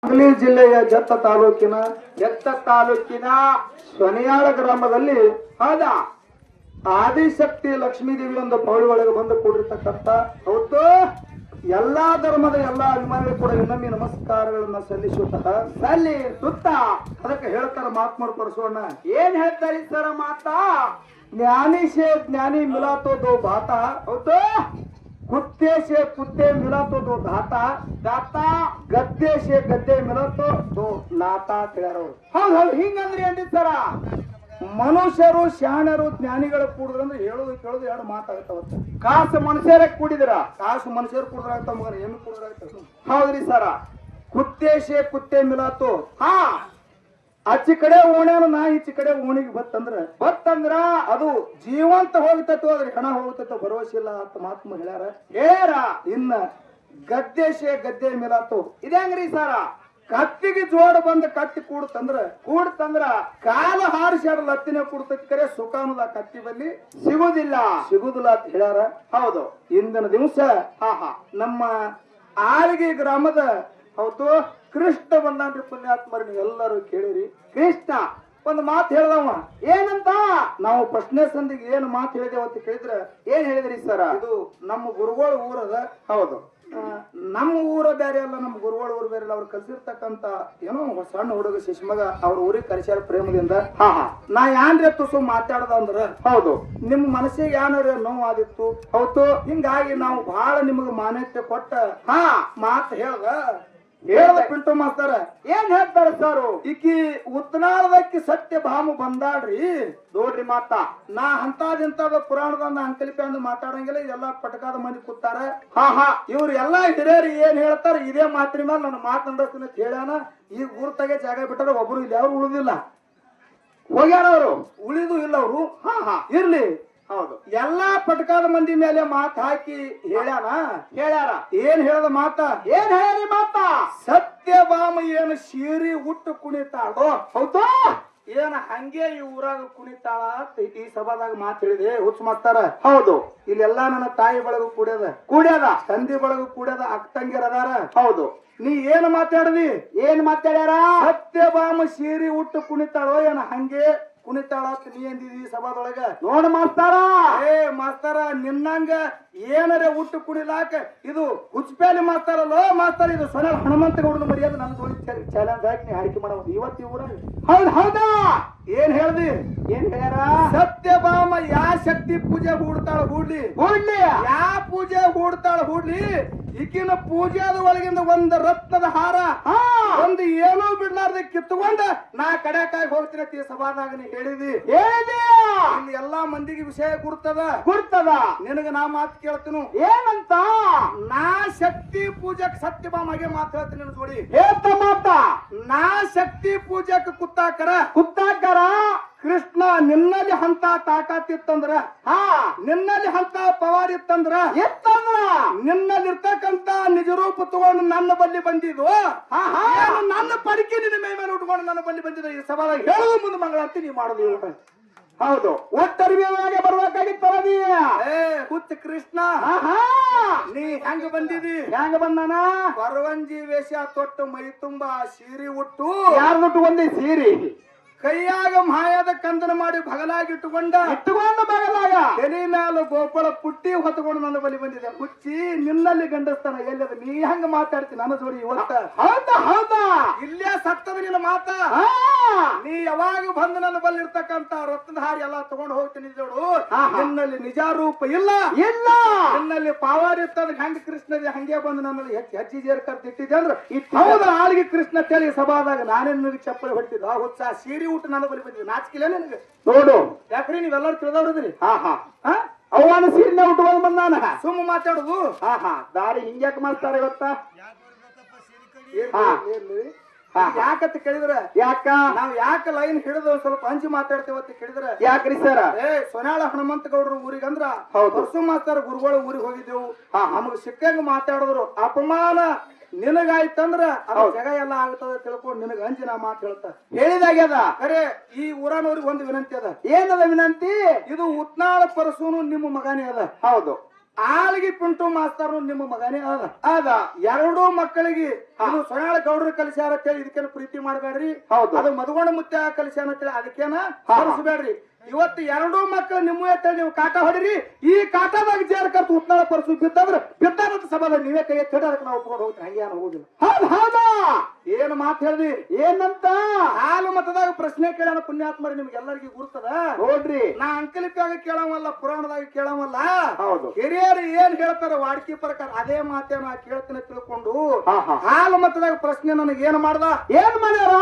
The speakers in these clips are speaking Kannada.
सांगली ಜಿಲ್ಲೆಯ ಜತ್ತ ತಾಲೂಕಿನ ಸೊನೆಯಾಳ ಗ್ರಾಮದಲ್ಲಿ ಆದ ಆದಿಶಕ್ತಿ ಲಕ್ಷ್ಮೀದೇವಿ ಒಂದು ಪೌಳಿ ಒಳಗೆ ಬಂದು ಕೂಡಿರ್ತಕ್ಕಂಥ ಹೌದು ಎಲ್ಲಾ ಧರ್ಮದ ಎಲ್ಲಾ ಅಭಿಮಾನಿಗಳು ಕೂಡ ಇನ್ನೊಮ್ಮೆ ನಮಸ್ಕಾರಗಳನ್ನ ಸಲ್ಲಿಸುತ್ತ ಅದಕ್ಕೆ ಹೇಳ್ತಾರ ಮಹಾತ್ಮರು ಪರಸೋಣ ಏನ್ ಹೇಳ್ತಾರೆ ಸರ ಮಾತಾ ಜ್ಞಾನಿ ಸೇ ಜ್ಞಾನಿ ಮಿಲಾತೋ ದೋ ಬಾತ ಹೌದು कुत्ते से कुत्ते मिला तो दो दाता गद्दे से गद्दे मिला तो दो नाता ಹೌದು ಹಿಂಗಂದ್ರಿ ಏನ್ರಿ ಸರ ಮನುಷ್ಯರು ಶಾಣರು ಜ್ಞಾನಿಗಳು ಕೂಡಿದ್ರಂದ್ರೆ ಹೇಳೋದು ಕೇಳೋದು ಎರಡು ಮಾತಾಗ್ತಾವ ಕಾಸು ಮನುಷ್ಯರೇ ಕೂಡಿದ್ರ ಕಾಸು ಮನುಷ್ಯರು ಕೂಡಿದ್ರಾಗ್ತಾವ ಮಗನ ಏನು ಕೂಡಿದ್ರಾಗ್ತಾವ ಹೌದ್ರಿ ಸರ ಕುತ್ತೆ ಸೇ ಕುತ್ತೆ ಮಿಲಾತು ಹಾ ಆಚಿ ಕಡೆ ಓಣ್ಯಾನ ನಾ ಈಚಿ ಕಡೆ ಓಣಿಗೆ ಬತ್ತಂದ್ರ ಅದು ಜೀವಂತ ಹೋಗ್ತೈತೋ ಅದ್ರ ಹಣ ಹೋಗ್ತೈತೋ ಭರವಸೆ ಇಲ್ಲ ಅಂತ ಮಹಾತ್ಮ ಹೇಳ್ಯಾರ ಇನ್ನ ಗದ್ದೆ ಮೇಲಾತು ಇದಂಗ್ರಿ ಸಾರ ಕತ್ತಿಗೆ ಜೋಡ ಬಂದ ಕತ್ತಿ ಕೂಡ್ತಂದ್ರ ಕಾಲ ಹಾರಿಸ್ಯಾಡ ಲತ್ತಿನ ಕೂಡ್ತೈತಿ ಕರೆ ಸುಖ ಅನ್ನೋದ ಕತ್ತಿ ಬಲ್ಲಿ ಸಿಗುದಿಲ್ಲ ಅಂತ ಹೇಳ್ಯಾರ ಹೌದು ಇಂದಿನ ದಿವಸ ನಮ್ಮ ಆಳ್ಗಿ ಗ್ರಾಮದ ಹೌದು ಕೃಷ್ಣ ಬಂದಾನ್ರಿ ಪುಣ್ಯಾತ್ಮರು ನೀವೆಲ್ಲರೂ ಕೇಳಿರಿ ಕೃಷ್ಣ ಒಂದು ಮಾತು ಹೇಳ್ದವ ಏನಂತ ನಾವು ಪ್ರಶ್ನೆ ಸಂದಿಗೆ ಏನು ಮಾತು ಹೇಳಿದೇವ ಅಂತ ಕೇಳಿದ್ರೆ ಏನ್ ಹೇಳಿದ್ರಿ ಸರ ಇದು ನಮ್ಮ ಗುರುಗಳ ಊರದ ಹೌದು ನಮ್ಮ ಊರ ಬೇರೆ ಅಲ್ಲ ನಮ್ಮ ಗುರುಗಳ ಊರು ಬೇರೆ ಅಲ್ಲ ಅವ್ರು ಕಲ್ಸಿರ್ತಕ್ಕಂತ ಏನೋ ಸಣ್ಣ ಹುಡುಗ ಶಿಶುಮಗ ಅವ್ರ ಊರಿಗೆ ಕರೆಸ್ಯಾರ ಪ್ರೇಮದಿಂದ ನಾ ಯಾನ್ರಿ ತುಸು ಮಾತಾಡದ ಅಂದ್ರ ಹೌದು ನಿಮ್ ಮನಸ್ಸಿಗೆ ಯಾನ್ರ ನೋವಾದಿತ್ತು ಹೌದು ಹಿಂಗಾಗಿ ನಾವು ಬಹಳ ನಿಮಗ ಮಾನ್ಯತೆ ಕೊಟ್ಟ ಮಾತು ಹೇಳ್ದ ಪಿಂಟು ಮಾಸ್ತರ ಏನ್ ಹೇಳ್ತಾರ ಸರ್ ಈಕಿ ಉತ್ತನಾಳದಕ್ಕಿ ಸತ್ಯ ಭಾಮ ಬಂದಾಡ್ರಿ ನೋಡ್ರಿ ಮಾತಾ ನಾ ಅಂತದ ಪುರಾಣದ ಅಂಕಲಿಪಿ ಅಂದ್ ಮಾತಾಡಂಗಿಲ್ಲ ಇದೆಲ್ಲಾ ಪಟಕಾದ ಮಂದಿ ಕೂತಾರ ಇವ್ರು ಎಲ್ಲಾ ಹಿರಿಯರು ಏನ್ ಹೇಳ್ತಾರ ಇದೇ ಮಾತಿನ ಮೇಲೆ ನನ್ನ ಮಾತಂಡಸ್ತೀನಿ ಅಂತ ಹೇಳ್ಯಾನ ಈಗ ಊರ್ ತಗೆ ಜಾಗ ಬಿಟ್ಟಾರ ಒಬ್ರು ಇಲ್ಲಿ ಯಾರು ಉಳಿದಿಲ್ಲ ಹೋಗ್ಯಾರ ಅವರು ಉಳಿದು ಇಲ್ಲ ಅವರು ಇರ್ಲಿ ಹೌದು ಎಲ್ಲಾ ಪಟಕಾದ ಮಂದಿ ಮೇಲೆ ಮಾತು ಹಾಕಿ ಹೇಳ್ಯಾರ ಏನ್ ಹೇಳದ ಮಾತಾ ಏನ್ ಹೇಳಿ ಮಾತಾ ಸತ್ಯಭಾಮ ಏನು ಸೀರಿ ಉಟ್ಟು ಕುಣಿತಾಳೋ ಹೌದು ಏನ ಹಂಗೆ ಈ ಊರಾಗ ಕುಣಿತಾಳ ಈ ಸಭಾದಾಗ ಮಾತು ಹೇಳಿದೆ ಹುಚ್ಚ ಮಾಸ್ತಾರ ಹೌದು ಇಲ್ಲೆಲ್ಲಾ ನನ್ನ ತಾಯಿ ಬಳಗ ಕೂಡ್ಯದ ತಂದೆ ಬಳಗ ಕೂಡ್ಯದ ಅಕ್ಕಂಗಿರ ಅದಾರ ಹೌದು ನೀ ಏನ್ ಮಾತಾಡ್ಯಾರ ಸತ್ಯಭಾಮ ಸೀರಿ ಉಟ್ಟು ಕುಣಿತಾಳೋ ಏನ ಹಂಗೆ ಕುಣಿತಾಳ ನೀ ಅಂದಿದಿ ಸಭಾದೊಳಗ ನೋಡ ಮಾಸ್ತಾರ ನಿನ್ನಂಗ ಏನರೇ ಉಟ್ಟು ಕುಣಿಲಾಕ ಇದು ಹುಚ್ಚಪ್ಯಾಲಿ ಮಾಸ್ತಾರಲ್ಲೋ ಮಾಸ್ತಾರ ಇದು ಸೊನೆ ಹನುಮಂತ ಗೌಡನ ಮರ್ಯಾದ ನನ್ನ ಜೋಡಿ ಚಾಲೆಂಜ್ ಹಾಕಿ ನೀ ಆಯ್ಕೆ ಮಾಡಬಹುದು ಇವತ್ತು ಊರಾಗ ಹೌದಾ ಏನ್ ಹೇಳ್ಯಾರ ಸತ್ಯಭಾಮ ಯಾ ಶಕ್ತಿ ಪೂಜೆ ಹೂಡ್ತಾಳ ಹೂಡ್ಲಿ ಯಾ ಪೂಜೆ ಹೂಡ್ಲಿ ಈಕಿನ ಪೂಜೆದ ಒಳಗಿಂದ ಒಂದು ರತ್ನದ ಹಾರ ಒಂದು ಏನೋ ಬಿಡ್ಲಾರ್ದೆ ಕಿತ್ತುಕೊಂಡ ನಾ ಕಡೆಕಾಗಿ ಹೋಗ್ತೀನಿ ಸಭಾದಾಗ ನೀ ಹೇಳಿದಿ ಇಲ್ಲಿ ಎಲ್ಲಾ ಮಂದಿಗೆ ವಿಷಯ ಗುರ್ತದ ನಿನಗ ನಾ ಮಾತು ಕೇಳ್ತೀನಿ ಏನಂತ ನಾ ಶಕ್ತಿ ಪೂಜಕ್ ಸತ್ಯಭಾಮಗೆ ಮಾತು ಹೇಳ್ತೀನಿ ನೋಡಿ ಹೇಳ್ತ ಮಾತಾ ನಾ ಶಕ್ತಿ ಪೂಜಕ್ ಕುತ್ತಾಕರ ಕೃಷ್ಣ ನಿನ್ನಲ್ಲಿ ಹಂತ ತಾಕತ್ತಿತ್ತಂದ್ರ ನಿನ್ನಲ್ಲಿ ಹಂತ ಪವಾರ್ ಇತ್ತಂದ್ರ ನಿನ್ನಲ್ಲಿರ್ತಕ್ಕಂತ ನಿಜ ರೂಪ ತಗೊಂಡು ನನ್ನ ಬಲ್ಲಿ ಬಂದಿದ್ದು ನನ್ನ ಪಡಿಕೆ ನಿನ್ನ ಮೈ ಮೇಲೆ ಉಟ್ಕೊಂಡು ನನ್ನ ಬಲ್ಲಿ ಬಂದಿದ್ದು ಈ ಸವಾಲಾಗಿ ಹೇಳುದು ಮುಂದೆ ಮಂಗಳಾರತಿ ನೀ ಮಾಡುದು ಹೌದು ಒಟ್ಟರಿವೆಯಾಗೆ ಬರ್ಬೇಕಾಗಿತ್ತಲ್ಲ ಹುಚ್ಚ ಕೃಷ್ಣ ನೀ ಹೆಂಗ ಬಂದಾನ ಪರವಂಜಿ ವೇಷ ತೊಟ್ಟು ಮೈ ತುಂಬಾ ಸೀರೆ ಉಟ್ಟು ಯಾರು ಒಂದೇ ಸೀರೆ ಕೈಯಾಗ ಮಾಯದ ಕಂದನ ಮಾಡಿ ಬಗಲಾಗಿಟ್ಟುಕೊಂಡ ಬಗಲಾಗ ತಲೆ ಮ್ಯಾಲ ಗೋಪಾಲ ಪುಟ್ಟಿ ಹೊತ್ತುಕೊಂಡು ನನ್ನ ಬಳಿ ಬಂದಿದೆ ಹುಚ್ಚಿ ನಿನ್ನಲ್ಲಿ ಗಂಡಸ್ತಾನ ಎಲ್ಲದ ನೀ ಹಂಗ ಮಾತಾಡ್ತೀನಿ ನನ್ನ ಜೋಡಿ ಇವತ್ತ ಹೌದಾ ಇಲ್ಲೇ ಸತ್ತದ ನಿನ್ನ ಮಾತಾ ನೀ ಯಾವಾಗ ಬಂದು ನನ್ನ ಬಲ್ಲಿ ಇರ್ತಕ್ಕಂತ ರತ್ನದ ಹಾರಿ ಎಲ್ಲಾ ತಗೊಂಡು ಹೋಗ್ತೀನಿ ಜೋಡು ನಿನ್ನಲ್ಲಿ ನಿಜ ರೂಪ ಇಲ್ಲ ನಿನ್ನಲ್ಲಿ ಪಾವಾರ್ ಇರ್ತದ ಹೆಂಗ ಕೃಷ್ಣದ ಹಂಗೆ ಬಂದು ನನ್ನಲ್ಲಿ ಹೆಜ್ಜೆ ಜೇರ್ ಕರ್ತಿಟ್ಟಿದೆ ಅಂದ್ರೆ ಹೌದ ಆಳಿಗೆ ಕೃಷ್ಣ ತೇಳಿ ಸಭಾದಾಗ ನಾನೇನು ಚಪ್ಪಲಿ ಹೊಡ್ತಿದ್ದ ಹುಚ್ಚ ಸೀರಿ ಊಟ ನನ್ನ ಬಳಿ ಬಂದಿದೆ ನಾಚಿಕಿಲ್ಲ ನನಗೆ ನೋಡು ಯಾಕ್ರಿ ನೀವೆಲ್ಲರೂ ತಿಳಿದವ್ರದ್ರಿ ಅವನ ಸೀರಿನ ಉಟ್ಕೊಂಡು ಬಂದಾನ ಸುಮ್ಮ ಮಾತಾಡುದು ದಾರಿ ಹಿಂಗ್ಯಾಕ ಮಾಡ್ತಾರ ಇವತ್ತ ಯಾಕಂತ ಕೇಳಿದ್ರ ನಾವ್ ಯಾಕ ಲೈನ್ ಹಿಡಿದು ಸ್ವಲ್ಪ ಹಂಚಿ ಮಾತಾಡ್ತೇವತ್ತ ಕೇಳಿದ್ರ ಯಾಕ್ರಿ ಸರ ಸೊನಾಳ ಹನುಮಂತ ಗೌಡ್ರ ಊರಿಗಂದ್ರ ಪರಸು ಮಾಸ್ತರ ಗುರುಗಳ ಊರಿಗೆ ಹೋಗಿದ್ದೆವು ನಮಗ್ ಸಿಕ್ಕಂಗ ಮಾತಾಡಿದ್ರು ಅಪಮಾನ ನಿನಗಾಯ್ತಂದ್ರ ಜಗ ಎಲ್ಲ ಆಗ್ತದ ತಿಳ್ಕೊಂಡು ನಿನಗ ಅಂಜಿ ನಾ ಮಾತು ಹೇಳಿದಾಗ್ಯದ ಖರೆ ಈ ಊರನವ್ರಿಗೆ ಒಂದು ವಿನಂತಿ ಅದ ಏನದ ವಿನಂತಿ ಇದು ಉತ್ನಾಳ ಪರಸೂನು ನಿಮ್ಮ ಮಗನೇ ಅದ ಹೌದು ಆಳಿಗೆ ಪಿಂಟು ಮಾಸ್ತರ್ ನಿಮ್ಮ ಮಗನೇ ಅದ ಎರಡೂ ಮಕ್ಕಳಿಗೆ ಇದು ಸೊನಾಳ ಗೌಡ್ರ ಕಲಿಸ್ಯಾರ ಅಂತೇಳಿ ಇದಕ್ಕೇನು ಪ್ರೀತಿ ಮಾಡಬೇಡ್ರಿ. ಹೌದು, ಅದು ಮಧುಗೊಂಡ ಮುತ್ಯ ಕಲಿಸ್ಯಾನ ಅಂತೇಳಿ ಅದಕ್ಕೇನ ಕಲಿಸಬೇಡ್ರಿ. ಇವತ್ತು ಎರಡೂ ಮಕ್ಕಳು ನಿಮ್ಮ ಎತ್ತ ನೀವು ಕಾಟ ಹೊಡಿರಿ. ಈ ಕಾಟದಾಗ ಜೇರ್ ಕರ್ತು ಉತ್ನಾಳ ಪರಸು ಬಿದ್ದಾದ್ರ ಬಿದ್ದಾರಂತ ಸಭಾದಾಗ ನೀವೇ ಕೈ ಎತ್ತಿ ಅದಕ್ಕೆ ನಾವು ಒಪ್ಕೊಂಡು ಹೋಗ್ತೀವಿ. ಹಂಗೆ ಏನು ಹೋಗುದಿಲ್ಲ. ಹೌದಾ ಏನ್ ಮಾತು ಹೇಳ್ದಿ ಏನಂತ ಹಾಲು ಮತದಾಗ ಪ್ರಶ್ನೆ ಕೇಳೋಣ ಪುಣ್ಯಾತ್ಮರಿ ನಿಮ್ಗೆಲ್ಲರಿಗೂ ಗುರ್ತದ ನೋಡ್ರಿ. ನಾ ಅಂಕಲಿಪ್ಪಾಗ ಕೇಳವಲ್ಲ, ಪುರಾಣದಾಗ ಕೇಳವಲ್ಲ. ಹೌದು, ಹಿರಿಯರು ಏನ್ ಹೇಳ್ತಾರ ವಾಡಿಕೆ ಪ್ರಕಾರ ಅದೇ ಮಾತೇ ನಾ ಕೇಳ್ತೀನಿ ತಿಳ್ಕೊಂಡು ಹಾಲು ಮತದಾಗ ಪ್ರಶ್ನೆ ನನಗೆ ಏನ್ ಮಾಡ್ದ ಏನ್ ಮಾಡ್ಯಾರ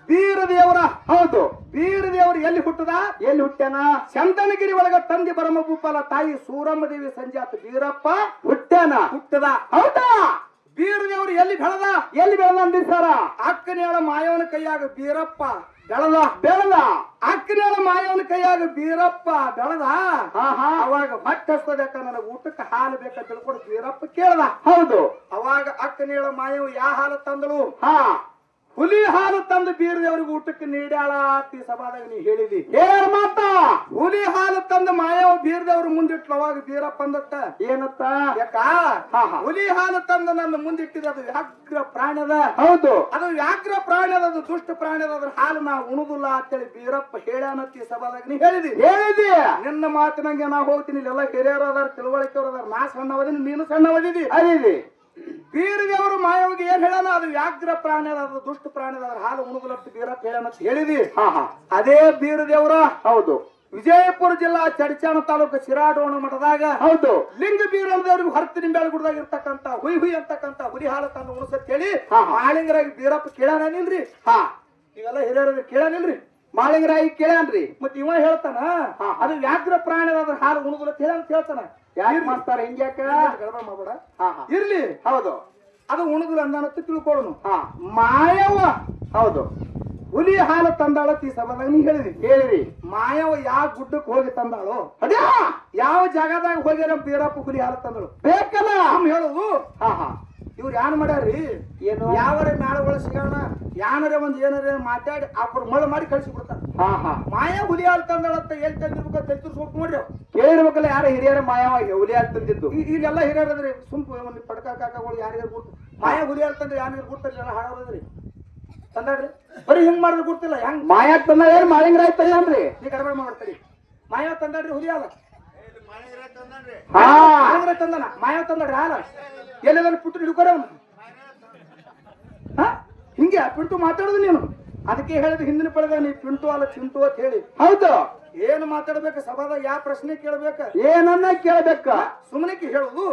ಬೀರ ದೇವರ. ಹೌದು, ಬೀರ ದೇವರು ಎಲ್ಲಿ ಹುಟ್ಟದ ಎಲ್ಲಿ ಹುಟ್ಟ್ಯಾನ? ಚಂದನಗಿರಿ ಒಳಗ ತಂದೆ ಬರಮಭೂಪಾಲ ತಾಯಿ ಸೂರಮ್ಮ ದೇವಿ ಸಂಜಾತ ಬೀರಪ್ಪ ಹುಟ್ಟದ. ಹೌದಾ? ಬೀರ ದೇವರು ಎಲ್ಲಿ ಬೆಳೆದ ಅಂದಿ ಸರ ಅಕ್ಕನೇಳ ಮಾಯವನ ಕೈಯಾಗ ಬೀರಪ್ಪ ಬೆಳೆದ ಅಕ್ಕನೇಳ ಮಾಯವನ ಕೈಯಾಗ ಬೀರಪ್ಪ ಬೆಳೆದ. ಅವಾಗ ಹೊಟ್ಟೆ ಹಸ್ತಬೇಕ ನನಗೆ ಊಟಕ್ಕೆ ಹಾಲು ಬೇಕಂತ ತಿಳ್ಕೊಂಡು ಬೀರಪ್ಪ ಕೇಳ್ದ. ಹೌದು, ಅವಾಗ ಅಕ್ಕನೇಳ ಮಾಯವ ಯಾವ ಹಾಲು ತಂದಳು? ಹುಲಿ ಹಾಲು ತಂದು ಬೀರದೇವ್ರಿಗೆ ಊಟಕ್ಕೆ ನೀಡ್ಯಾಳ ಈ ಸಭಾದಾಗ ನೀ ಹೇಳಿದಿ. ಏನಾರ ಮಾತ ಹುಲಿ ಹಾಲು ತಂದು ಮಾಯವ ಬೀರದೇವ್ರ ಮುಂದಿಟ್ಲು. ಅವಾಗ ಬೀರಪ್ಪ ಅಂದತ್ತ ಏನತ್ತ? ಯಾಕ ಹುಲಿ ಹಾಲು ತಂದು ನನ್ನ ಮುಂದಿಟ್ಟಿದ ಅದು ವ್ಯಾಘ್ರ ಪ್ರಾಣದ. ಹೌದು, ಅದು ವ್ಯಾಘ್ರ ಪ್ರಾಣದ, ಅದು ದುಷ್ಟ ಪ್ರಾಣದ, ಅದ್ರ ಹಾಲು ನಾ ಉಣುದಿಲ್ಲ ಅಂತೇಳಿ ಬೀರಪ್ಪ ಹೇಳ್ಯಾನತ್ತಿ ಸಭಾದಾಗ ನೀ ಹೇಳಿದಿ. ನಿನ್ನ ಮಾತಿನಂಗೆ ನಾ ಹೋಗ್ತೀನಿ. ಇಲ್ಲೆಲ್ಲ ಹಿರಿಯರು ಅದಾರ, ತಿಳುವಳಿಕೆ ಅದಾರ. ನಾ ಸಣ್ಣವದೀನಿ, ನೀನು ಸಣ್ಣವದಿದಿ. ಅದಿದಿ ಬೀರದೇವರು ಮಾಯವಿಗೆ ಏನ್ ಹೇಳೋಣ? ಅದು ವ್ಯಾಘ್ರ ಪ್ರಾಣದ, ಅದು ದುಷ್ಟ ಪ್ರಾಣದ, ಅದ್ರ ಹಾಲು ಉಣುಗುಲತ್ತು ಬೀರಪ್ಪ ಹೇಳೋಣ ಹೇಳಿದಿ. ಅದೇ ಬೀರದೇವ್ರ. ಹೌದು, ವಿಜಯಪುರ ಜಿಲ್ಲಾ ಚಡಚಾಣ ತಾಲೂಕು ಶಿರಾಡೋಣ ಮಠದಾಗ. ಹೌದು, ಲಿಂಗ ಬೀರದೇವ್ರಿಗೆ ಹೊರತು ನಿಂಬೆಳ ಗುಡ್ದಾಗ ಇರ್ತಕ್ಕಂತ ಹುಯ್ ಹುಯ್ ಅಂತಕ್ಕಂತ ಹುಲಿ ಹಾಲು ತಂದು ಉಣಸತ್ ಹೇಳಿ ಮಾಳಿಂಗರಾಗಿ ಬೀರಪ್ಪ ಕೇಳಾನಿಲ್ರಿ. ಇವೆಲ್ಲ ಹಿರಿಯರಿಗೆ ಕೇಳಾನಿಲ್ರಿ. ಮಾಳಿಂಗರಾಗಿ ಕೇಳಾನ್ರಿ. ಮತ್ ಇವ ಹೇಳ್ತಾನ ಅದು ವ್ಯಾಘ್ರ ಪ್ರಾಣದ, ಅದ್ರ ಹಾಲು ಉಣುಗುಲತ್ ಹೇಳ ಅಂತ ಹೇಳ್ತಾನ. ಯಾರು ಮಾಡ್ತಾರೆ ಹಿಂಗ್ಯಾಕ ಮಾಡಬೇಡ. ಇರ್ಲಿ. ಹೌದು, ಅದು ಉಣುಗುಲ ಅಂದಾನತ್ತ ತಿಳ್ಕೊಳ್ಳೋನು. ಮಾಯವ. ಹೌದು, ಹುಲಿ ಹಾಲು ತಂದಾಳತ್ ಈ ಸಭಾದಾಗ ನೀ ಹೇಳಿರಿ. ಮಾಯವ ಯಾವ ಗುಡ್ಡಕ್ಕೆ ಹೋಗಿ ತಂದಾಳು? ಅದ್ಯಾ ಯಾವ ಜಾಗದಾಗ ಹೋಗಿ ನಮ್ ಬೀರಪ್ಪ ಹುಲಿ ಹಾಲು ತಂದಳು ಬೇಕಲ್ಲ ಹೇಳುದು. ಇವ್ರು ಯಾನ್ ಮಾಡ್ಯಾರ್ರಿ? ಏನು ಯಾವರೇ ನಾಳುಗಳು ಸಿಗೋಣ ಯಾನರೇ ಒಂದ್ ಏನಾರೇ ಮಾತಾಡಿ ಅವ್ರು ಮಳ ಮಾಡಿ ಕಳಿಸಿ ಬಿಡ್ತಾರ. ಮಾಯಾ ಹುಲಿ ಹಾಲು ತಂದಳತ್ತ ಎಲ್ಲಿ ತಂದಿರ್ಬೇಕು ತೆಗೆದುರ್ಸ್ಬೇಕು ನೋಡ್ರಿ. ಕೇಳಿರ್ಬೇಕಲ್ಲ ಯಾರ ಹಿರಿಯರ ಮಾಯವಾಗಿ ಹುಲಿ ಹಾಲು ತಂದಿದ್ದು. ಇಲ್ಲೆಲ್ಲ ಹಿರಿಯರದ್ರಿ. ಸುಂಪು ಪಡ್ಕ ಕಾಕಗಳು ಯಾರಿಗಾರು ಗುರ್ತು ಮಾಯಾ ಹುಲಿ ಹಾಲು ತಂದ್ರೆ ಯಾರಿಗಾರು ಗುರ್ತಲ್ಲ ಹಾಡೋದ್ರಿ ತಂದಾಡ್ರಿ. ಬರೀ ಹಿಂಗ್ ಮಾಡಿದ್ರೆ ಗುರ್ತಿಲ್ಲ. ಹೆಂಗ್ ಮಾಯಾ ತಂದ ಏನ್ ಮಾಳಿಂಗರಾಯ್ ತಂದ್ರಿ? ನೀ ಕಡಿಮೆ ಮಾಡ್ತೀರಿ. ಮಾಯಾ ತಂದಾಡ್ರಿ ಹುಲಿ ಹಾಲ. ಮಾಳಿಂಗರಾಯ್ ತಂದನ ಮಾಯಾ ತಂದಾಡ್ರಿ ಹಾಲ. ಎಲ್ಲದನ್ನ ಪುಟ್ಟು ಹಿಡ್ಕೊರ ಅವನು. ಹಿಂಗೆ ಪಿಂಟು ಮಾತಾಡುದು ನೀನು. ಅದಕ್ಕೆ ಹೇಳಿದ ಹಿಂದಿನ ಪಡೆದ ನೀ ಪಿಂಟು ಅಲ್ಲ ಚಿಂಟು ಅಂತ ಹೇಳಿ. ಹೌದು, ಏನು ಮಾತಾಡ್ಬೇಕು ಸಭಾದಾಗ? ಯಾವ ಪ್ರಶ್ನೆ ಕೇಳ್ಬೇಕ? ಏನನ್ನ ಕೇಳ್ಬೇಕ? ಸುಮ್ಮನೆ ಹೇಳುದು.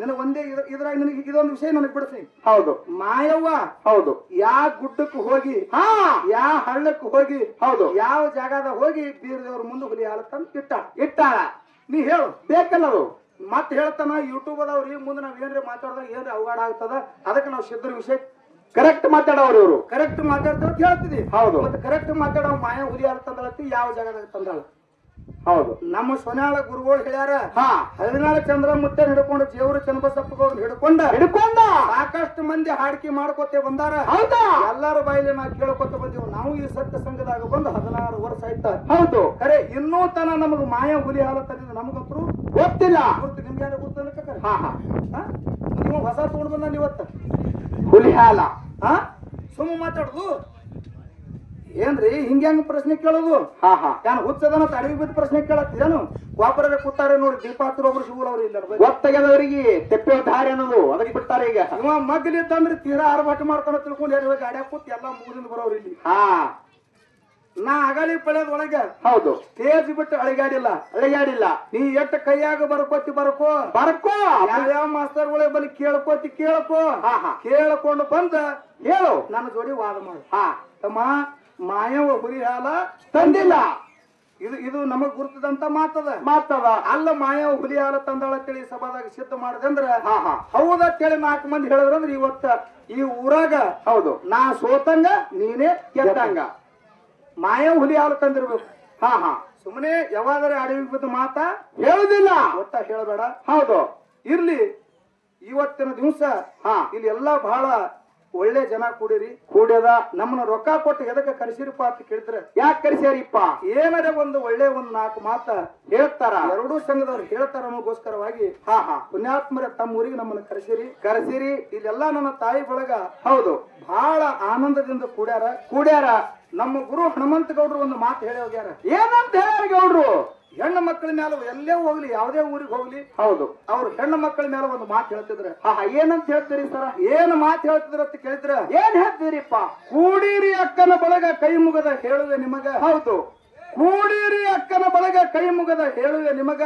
ನಿನಗೆ ಒಂದೇ ಇದ್ರಾಗ ನಿನಗೆ ಇದೊಂದು ವಿಷಯ ನನಗೆ ಬಿಡಿಸಿ. ಹೌದು, ಮಾಯವ್ವ. ಹೌದು, ಯಾವ ಗುಡ್ಡಕ್ಕೆ ಹೋಗಿ ಯಾವ ಹಳ್ಳಕ್ಕೆ ಹೋಗಿ ಹೌದು ಯಾವ ಜಾಗದಾಗ ಹೋಗಿ ಬೀರದೇವ್ರ ಮುಂದೆ ಹುಲಿ ಹಾಲು ತಂದು ಇಟ್ಟಾಳ ನೀ ಹೇಳು ಬೇಕಲ್ಲ. ಅದು ಮತ್ ಹೇಳ್ತಾನ ಯೂಟ್ಯೂಬ್ ಅದಾವ್ರಿ. ಮುಂದೆ ನಾವ್ ಏನ್ರಿ ಮಾತಾಡಿದಾಗ ಏನ್ರಿ ಅವಘಡ ಆಗ್ತದ. ಅದಕ್ಕೆ ನಾವು ಸಿದ್ಧರ ವಿಷಯ ಕರೆಕ್ಟ್ ಮಾತಾಡೋರು. ಇವರು ಕರೆಕ್ಟ್ ಮಾತಾಡ್ತಾರ ಹೇಳ್ತಿದ್ವಿ. ಹೌದು, ಮತ್ತೆ ಕರೆಕ್ಟ್ ಮಾತಾಡೋ ಮಾಯಾ ಹುಲಿ ಹಾಲು ತಂದಳತ್ತಿ ಯಾವ ಜಾಗದಾಗ ತಂದಾಳ. ಹೌದು, ನಮ್ಮ ಸೊನ್ಯಾಳ ಗುರುಗಳು ಹೇಳ್ಯಾರ. 14 ಚಂದ್ರ ಮುತ್ತ ಹಿಡ್ಕೊಂಡು ಜೇವ್ರ ಚನ್ನಬಸಪ್ಪಗೌಡ್ ಹಿಡ್ಕೊಂಡ ಸಾಕಷ್ಟು ಮಂದಿ ಹಾಡಿಕೆ ಮಾಡ್ಕೋತೆ ಬಂದಾರ. ಹೌದಾ? ಎಲ್ಲಾರ ಬಾಯಿಲಿ ನಾ ಕೇಳ್ಕೊತ ಬಂದಿವ್. ನಾವು ಈ ಸತ್ಯ ಸಂಘದಾಗ ಬಂದು 16 ವರ್ಷ ಆಯ್ತ. ಹೌದು, ಖರೆ ಇನ್ನೂ ತನ ನಮಗ್ ಮಾಯಾ ಹುಲಿ ಹಾಲು ತಂದಿದ್ದು ನಮಗಂತೂ ಗೊತ್ತಿಲ್ಲ. ನಿಮ್ಗೆ ಯಾರು ಗೊತ್ತಿಲ್ಲ? ನೀವು ಹೊಸ ತಗೊಂಡ್ ಬಂದ ಇವತ್ತ ಹುಲಿ ಹಾಲ. ಸುಮ್ಮ ಮಾತಾಡುದು ಏನ್ರಿ? ಹಿಂಗ್ಯಾಂಗ ಪ್ರಶ್ನೆ ಕೇಳೋದು? ಯಾನು ಹುಚ್ಚದನ ಅಡವಿ ಬಿದ್ದ ಪ್ರಶ್ನೆ ಕೇಳತ್ತೇನು? ಒಬ್ಬರ ಕೂತಾರೆ ನೋಡಿ. ದೀಪ ಹತ್ರ ಒಬ್ರು ಶಿವಲ್ ಅವ್ರು ಇಲ್ಲ ಗೊತ್ತಾಗ್ಯದವ್ರಿಗೆ ತೆಪ್ಪೆ ದಾರಿ ಅನ್ನೋದು. ಅದಕ್ಕೆ ಬಿಡ್ತಾರೆ. ಈಗ ಇವ ಮಗ್ಲಿದ್ದಂದ್ರೆ ತೀರಾ ಆರ್ಭಟ ಮಾಡ್ತಾನ ತಿಳ್ಕೊಂಡು ಯಾರು ಗಾಡ್ಯಾಗ ಕೂತ್ ಎಲ್ಲಾ ಮುಗಿದಿಂದ ಬರೋರು ಇಲ್ಲಿ. ನಾ ಅಗಳಿ ಪಡೆದ ಒಳಗೆ ಹೌದು ತೇಜ್ ಬಿಟ್ಟು ಅಳಿಗಾಡಿಲ್ಲ. ನೀ ಎಟ್ಟ ಕೈಯಾಗ ಬರ್ಕೋ ಯಾವ ಮಾಸ್ತರ್ಗಳೇ ಬಲಿ ಕೇಳ್ಕೋ ಕೇಳ್ಕೊಂಡು ಬಂದ ಹೇಳು ನನ್ನ ಜೋಡಿ ವಾದ ಮಾಡು. ತಮ್ಮ ಮಾಯವ ಹುಲಿ ಹಾಲ ತಂದಿಲ್ಲ. ಇದು ನಮಗ್ ಗುರ್ತದಂತ ಮಾತದ ಅಲ್ಲ. ಮಾಯವ ಹುಲಿ ಹಾಲ ತಂದಾಳ ತಿಳಿ ಸಭಾದಾಗ ಸಿದ್ಧ ಮಾಡದಂದ್ರ ಹೌದತ್ತೇಳಿ 4 ಮಂದಿ ಹೇಳಿದ್ರಂದ್ರ ಇವತ್ತ ಈ ಊರಾಗ ಹೌದು ನಾ ಸೋತಂಗ ನೀನೇ ಗೆದ್ದಂಗ. ಮಾಯವ ಹುಲಿ ಹಾಲು ತಂದಿರ್ಬೇಕು. ಸುಮ್ಮನೆ ಯಾವಾದರೆ ಅಡವಿಗೆ ಬಿದ್ದ ಮಾತ ಹೇಳುದಿಲ್ಲ. ಒಟ್ಟ ಹೇಳಬೇಡ. ಹೌದು, ಇರ್ಲಿ. ಇವತ್ತಿನ ದಿವಸ ಇಲ್ಲಿ ಎಲ್ಲಾ ಬಹಳ ಒಳ್ಳೆ ಜನ ಕೂಡಿರಿ. ಕೂಡ್ಯದ. ನಮ್ಮನ್ನ ರೊಕ್ಕ ಕೊಟ್ಟು ಎದಕ್ಕೆ ಕರೆಸಿರಿಪ್ಪ ಅಂತ ಕೇಳಿದ್ರೆ ಯಾಕೆ ಕರೆಸ್ಯಾರಿಪ್ಪ? ಏನಾರ ಒಂದು ಒಳ್ಳೆ ಒಂದು 4 ಮಾತ ಹೇಳ್ತಾರ. ಎರಡೂ ಸಂಘದವ್ರು ಹೇಳ್ತಾರ ಅನ್ನೋಗೋಸ್ಕರವಾಗಿ ಪುಣ್ಯಾತ್ಮರ ತಮ್ಮ ಊರಿಗೆ ನಮ್ಮನ್ನ ಕರೆಸಿರಿ. ಇಲ್ಲೆಲ್ಲಾ ನನ್ನ ತಾಯಿ ಬಳಗ ಹೌದು ಬಹಳ ಆನಂದದಿಂದ ಕೂಡ್ಯಾರ. ನಮ್ಮ ಗುರು ಹನುಮಂತ ಗೌಡ್ರು ಒಂದು ಮಾತು ಹೇಳಿ ಹೋಗ್ಯಾರ. ಏನಂತ ಹೇಳ್ಯಾರ ಗೌಡ್ರು? ಹೆಣ್ಣು ಮಕ್ಕಳ ಮೇಲೆ ಎಲ್ಲೇ ಹೋಗ್ಲಿ, ಯಾವುದೇ ಊರಿಗೆ ಹೋಗ್ಲಿ, ಹೌದು ಅವ್ರು ಹೆಣ್ಣು ಮಕ್ಕಳ ಮೇಲೆ ಒಂದು ಮಾತು ಹೇಳ್ತಿದ್ರ. ಏನಂತ ಹೇಳ್ತೀರಿ ಸರ? ಏನು ಮಾತು ಹೇಳ್ತಿದ್ರ ಅಂತ ಕೇಳಿದ್ರ ಏನ್ ಹೇಳ್ತೀರಿಪ್ಪ? ಕೂಡಿರಿ ಅಕ್ಕನ ಬಳಗ ಕೈ ಮುಗದ ಹೇಳುವೆ ನಿಮಗ. ಹೌದು, ಕೂಡಿರಿ ಅಕ್ಕನ ಬಳಗ ಕೈ ಮುಗದ ಹೇಳುವೆ ನಿಮಗ.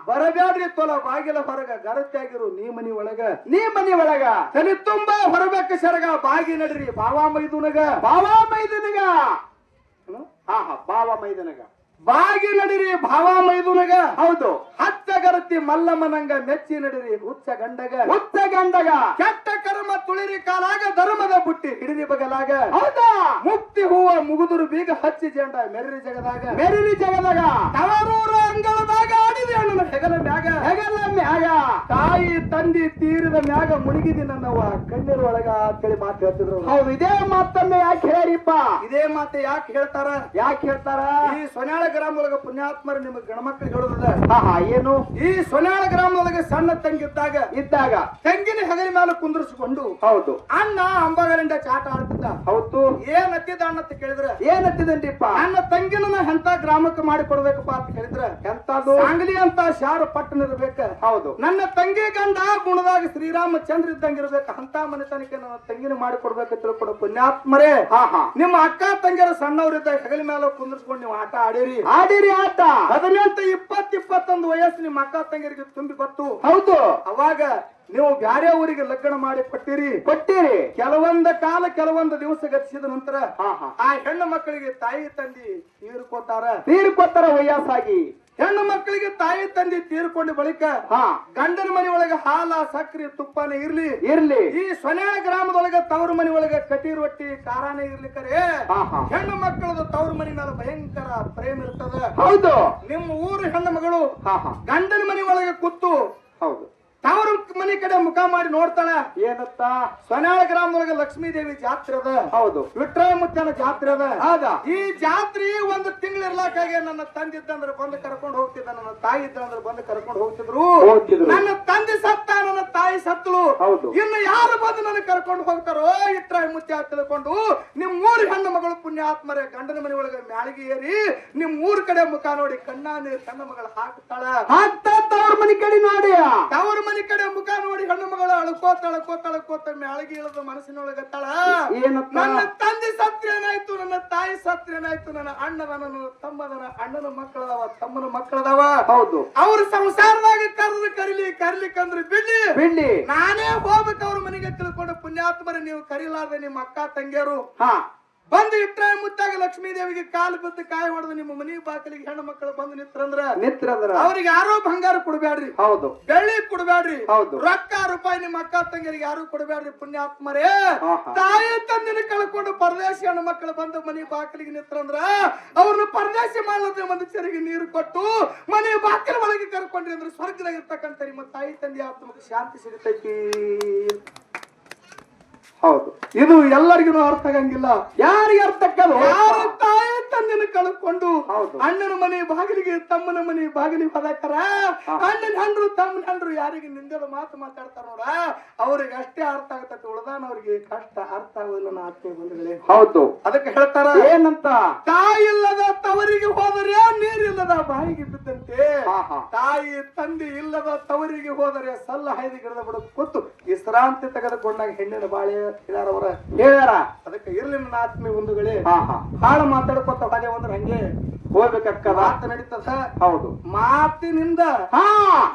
ಬರಬ್ಯಾಡ್ರಿ ತೊಲ ಬಾಗಿಲ ಹೊರಗ, ಗರತ್ಯಾಗಿರು ನೀ ಮನಿ ಒಳಗ. ತಲೆ ತುಂಬಾ ಹೊರಬೇಕ ಸೆರಗ, ಬಾಗಿ ನಡ್ರಿ ಬಾವಾ ಮೈದುನಗ. ಬಾವ ಮೈದನಗ ಬಾಗಿ ನಡಿರಿ ಭಾವ ಮೈದುನಗ. ಹೌದು, ಹಚ್ಚ ಗರತಿ ಮಲ್ಲಮ್ಮನಂಗ ಮೆಚ್ಚಿ ನಡಿರಿ ಹುಚ್ಚ ಗಂಡಗ. ಕೆಟ್ಟ ಕರ್ಮ ತುಳಿರಿ ಕಾಲಾಗ, ಧರ್ಮದ ಬುಟ್ಟಿ ಹಿಡಿದಿ ಬಗಲಾಗ. ಹೌದಾ? ಮುಕ್ತಿ ಹೂವ ಮುಗುದುರು ಬೀಗ ಹಚ್ಚಿ ಜಂಡ ಮೆರರಿ ಜಗದಾಗ. ತವರೂರ ಅಂಗಳದಾಗ ಆಡಿದೆ ಅಣ್ಣನ ಹೆಗಲ ಮ್ಯಾಗ. ತಾಯಿ ತಂದಿ ತೀರದ ಮ್ಯಾಗ ಮುಳುಗಿದಿ ನನ್ನವ್ವ ಕಣ್ಣೀರ ಒಳಗ ಅಂತೇಳಿ ಮಾತು ಹೇಳ್ತಿದ್ರು. ಹೌದು, ಇದೇ ಮಾತನ್ನ ಯಾಕೆ ಹೇಳ್ಯಾರಿಪ್ಪ? ಇದೇ ಮಾತು ಯಾಕೆ ಹೇಳ್ತಾರ? ಈ ಸೊನ್ಯಾಳ ಗ್ರಾಮ ಒಳಗ ಪುಣ್ಯಾತ್ಮರು ನಿಮಗೆ ಗಣಮಕ್ಕಳು ಹೇಳುದ ಏನು? ಈ ಸೊನ್ಯಾಳ ಗ್ರಾಮದೊಳಗೆ ಸಣ್ಣ ತಂಗಿದ್ದಾಗ ತಂಗಿನ ಹೆಗಲ ಮೇಲೆ ಕುಂದ್ರಿಸಿಕೊಂಡು ಹೌದು ಅಣ್ಣ ಅಂಬಗಲಿಂದ ಚಾಟ ಆಡ್ತಿದ್ದ. ಹೌದು, ಏನ್ ಹತ್ತಿದ ಅಣ್ಣ ಅಂತ ಕೇಳಿದ್ರೆ ಏನತ್ತಿದನ್ರಿಪ್ಪ? ನನ್ನ ತಂಗಿನ ಎಂತ ಗ್ರಾಮಕ್ಕೆ ಮಾಡಿ ಕೊಡ್ಬೇಕಪ್ಪ ಅಂತ ಕೇಳಿದ್ರೆ ಎಂತದು? ಸಾಂಗ್ಲಿ ಅಂತ ಶಾರ ಪಟ್ಟಣ ಇರ್ಬೇಕ. ಹೌದು, ನನ್ನ ತಂಗಿ ಗಂಡ ಗುಣದಾಗ ಶ್ರೀರಾಮಚಂದ್ರ ಇದ್ದಂಗ ಇರ್ಬೇಕ. ಅಂತ ಮನೆತನಕ್ಕೆ ನನ್ನ ತಂಗಿನ ಮಾಡಿ ಕೊಡ್ಬೇಕು ತಿಳ್ಕೊಡು ಪುಣ್ಯಾತ್ಮರೇ. ನಿಮ್ಮ ಅಕ್ಕ ತಂಗಿಯರ ಸಣ್ಣವರಿದ್ದ ಹೆಗಲ ಮೇಲೆ ಕುಂದ್ರಿಸ್ಕೊಂಡು ನೀವು ಆಟ ಆಡಿರಿ ಆಟ. 18, 20, 21 ವಯಸ್ಸು ನಿಮ್ಮ ಅಕ್ಕ ತಂಗಿಯರಿಗೆ ತುಂಬಿ ಬತ್ತು. ಹೌದು, ಅವಾಗ ನೀವು ಬ್ಯಾರೆ ಊರಿಗೆ ಲಗ್ನ ಮಾಡಿ ಕೊಟ್ಟಿರಿ. ಕೆಲವೊಂದು ದಿವಸ ಗತಿಸಿದ ನಂತರ ಆ ಹೆಣ್ಣು ಮಕ್ಕಳಿಗೆ ತಾಯಿ ತಂದಿ ತೀರ್ಕೊತಾರ ವಯಸ್ಸಾಗಿ. ಹೆಣ್ಣು ಮಕ್ಕಳಿಗೆ ತಾಯಿ ತಂದಿ ತೀರ್ಕೊಂಡ ಬಳಿಕ ಗಂಡನ ಮನೆ ಒಳಗ ಹಾಲ ಸಕ್ರಿ ತುಪ್ಪನೇ ಇರ್ಲಿ ಈ ಸೊನ್ಯಾಳ ಗ್ರಾಮದೊಳಗ ತವ್ರ ಮನೆ ಒಳಗ ಕಟಿ ರೊಟ್ಟಿ ಕಾರಾನೇ ಇರ್ಲಿಕ್ಕರೆ ಹೆಣ್ಣು ಮಕ್ಕಳದು ತವ್ರ ಮನೆ ಮೇಲೆ ಭಯಂಕರ ಪ್ರೇಮ ಇರ್ತದ. ಹೌದು, ನಿಮ್ಮ ಊರು ಹೆಣ್ಣು ಮಗಳು ಗಂಡನ ಮನೆ ಒಳಗ ಕೂತು ಹೌದು ತವ್ರ ಮನೆ ಕಡೆ ಮುಖ ಮಾಡಿ ನೋಡ್ತಾಳ. ಏನತ್ತ? ಸೊನ್ಯಾಳ ಗ್ರಾಮದೊಳಗ ಲಕ್ಷ್ಮೀ ದೇವಿ ಜಾತ್ರೆ ಅದ. ಹೌದು, ವಿಠ್ಠಲ ಮುತ್ತನ ಜಾತ್ರೆ ಅದ. ಹೌದಾ? ಈ ಜಾತ್ರೆ 1 ತಿಂಗಳು ಇರ್ಲಾಕಾಗೆ ನನ್ನ ತಂದೆ ಇದ್ದಂದ್ರೆ ಬಂದು ಕರ್ಕೊಂಡು ಹೋಗ್ತಿದ್ದ, ನನ್ನ ತಾಯಿ ಇದ್ದಂದ್ರೆ ಬಂದು ಕರ್ಕೊಂಡು ಹೋಗ್ತಿದ್ರು. ನನ್ನ ತಂದೆ ಸತ್ತ, ನನ್ನ ತಾಯಿ ಸತ್ತಳು. ಹೌದು, ಇನ್ನು ಯಾರು ಬಂದು ನನ್ನ ಕರ್ಕೊಂಡು ಹೋಗ್ತಾರೋ ಇಟ್ರಾಯಿ ಮುತ್ಯ ತಿಳ್ಕೊಂಡು ನಿಮ್ಮ 3 ಹೆಣ್ಣು ಮಗಳು ಪುಣ್ಯಾತ್ಮರೇ ಗಂಡನ ಮನೆ ಒಳಗೆ ಮ್ಯಾಳಿಗೆ ಏರಿ ನಿಮ್ಮ 3 ಕಡೆ ಮುಖ ನೋಡಿ ಕಣ್ಣ ನೀರು ಸಣ್ಣ ಮಗಳು ಹಾಕ್ತಾಳ. ತವ್ರ ಮನೆ ಕಡೆ ನೋಡಿ, ತವ್ರ ಮನೆ ಕಡೆ ಮುಖ ನೋಡಿ ಹೆಣ್ಣು ಮಗಳು ಅಳ್ಕೋತ ಮ್ಯಾಳಿಗೆ ಇಳಿದ ಮನಸ್ಸಿನೊಳಗತ್ತಾಳ. ನನ್ನ ತಂದೆ ಸತ್ರ ಏನಾಯ್ತು, ನನ್ನ ತಾಯಿ ಸತ್ರ ಏನಾಯ್ತು, ನನ್ನ ಅಣ್ಣದನ, ನನ್ನ ತಮ್ಮದನ, ಅಣ್ಣನ ಮಕ್ಕಳದವ, ತಮ್ಮನ ಮಕ್ಕಳದವ. ಹೌದು, ಅವ್ರ ಸಂಸಾರದಾಗ ಕರಿಲಿಕ್ಕಂದ್ರೆ ಬಿಡ್ಲಿ ನಾನೇ ಹೋಗ್ಬೇಕು ಅವ್ರ ಮನೆಗೆ ತಿಳ್ಕೊಂಡು ಪುಣ್ಯಾತ್ಮರ. ನೀವು ಕರಿಲಾರ್ದೆ ನಿಮ್ಮ ಅಕ್ಕ ತಂಗಿಯರು ಬಂದು ಇಟ್ರಾಯ ಮುತ್ತಾಗ ಲಕ್ಷ್ಮೀ ದೇವಿಗೆ ಕಾಲು ಬಿದ್ದು ಕಾಯಿ ಹೊಡೆದು ನಿಮ್ಮ ಮನಿ ಬಾಕಲಿಗೆ ಹೆಣ್ಣು ಮಕ್ಕಳು ಬಂದು ನಿಂತ್ರಂದ್ರ ಅವ್ರಿಗೆ ಯಾರೋ ಬಂಗಾರ ಕೊಡ್ಬ್ಯಾಡ್ರಿ. ಹೌದು, ಬೆಳ್ಳಿ ಕೊಡ್ಬ್ಯಾಡ್ರಿ. ಹೌದು, ರೊಕ್ಕ ರೂಪಾಯಿ ನಿಮ್ಮ ಅಕ್ಕ ತಂಗಿಯರಿಗೆ ಯಾರು ಕೊಡ್ಬ್ಯಾಡ್ರಿ. ಪುಣ್ಯಾತ್ಮರೇ, ತಾಯಿ ತಂದಿನ ಕಳ್ಕೊಂಡು ಪರದೇಶಿ ಹೆಣ್ಣು ಮಕ್ಕಳು ಬಂದು ಮನಿ ಬಾಕಲಿಗೆ ನಿಂತ್ರಂದ್ರ ಅವ್ರನ್ನ ಪರದೇಶಿ ಮಾಡದೆ ಮನುಷ್ಯರಿಗೆ ನೀರು ಕೊಟ್ಟು ಮನೆ ಬಾಕಲ ಒಳಗೆ ಕರ್ಕೊಂಡ್ರಿ ಅಂದ್ರೆ ಸ್ವರ್ಗದಾಗ ಇರ್ತಕ್ಕಂಥ ನಿಮ್ಮ ತಾಯಿ ತಂದೆ ಆತ್ಮಕ್ಕೆ ಶಾಂತಿ ಸಿಗುತ್ತೈತಿ. ಹೌದು, ಇದು ಎಲ್ಲರಿಗೂ ಅರ್ಥ ಆಗಂಗಿಲ್ಲ. ಯಾರಿಗೆ ಅರ್ಥಕ್ಕದು? ಯಾರು ತಾಯಿ ತಂದಿನ ಕಳ್ಕೊಂಡು ಹೌದು ಅಣ್ಣನ ಮನೆ ಬಾಗಿಲಿಗೆ ತಮ್ಮನ ಮನೆ ಬಾಗಿಲಿಗೆ ಹೋದಾಕರ ಅಣ್ಣನ ಹಂಡ್ರು ತಮ್ಮನ ಹಂಡ್ರು ಯಾರಿಗೆ ನಿಂದೆಲ್ಲ ಮಾತು ಮಾತಾಡ್ತಾರ ನೋಡ ಅವ್ರಿಗೆ ಅಷ್ಟೇ ಅರ್ಥ ಆಗತೈತಿ. ಉಳ್ದಾನವ್ರಿಗೆ ಕಷ್ಟ ಅರ್ಥ ಆಗೋದಿಲ್ಲ. ನಾ ಆತ್ಮೀಯ ಬಂಧುಗಳೇ, ಹೌದು, ಅದಕ್ಕೆ ಹೇಳ್ತಾರ ಏನಂತ? ತಾಯಿ ಇಲ್ಲದ ತವರಿಗೆ ಹೋದರೆ ನೀರಿಲ್ಲದ ಬಾಯಿಗೆ ಬಿದ್ದಂತೆ. ತಾಯಿ ತಂದೆ ಇಲ್ಲದ ತವರಿಗೆ ಹೋದರೆ ಸಲ್ಲ ಹೈದಿ ಗಿಡದ ಬಿಡ ಕೂತು ವಿಶ್ರಾಂತಿ ತೆಗೆದುಕೊಂಡಾಗ ಹೆಣ್ಣಿನ ಬಾಳೆ ಹೇಳ್ಯಾರ. ಅದಕ್ಕೆ ಇರ್ಲಿ ನನ್ನ ಆತ್ಮೀಯ ಬಂಧುಗಳೇ, ಹಾಳು ಮಾತಾಡ್ಕೊತ ಹಾಗೆ ಅಂದ್ರೆ ಹಂಗೆ ಹೋಗ್ಬೇಕಕ್ಕ. ಮಾತು ನಡೀತದ. ಹೌದು, ಮಾತಿನಿಂದ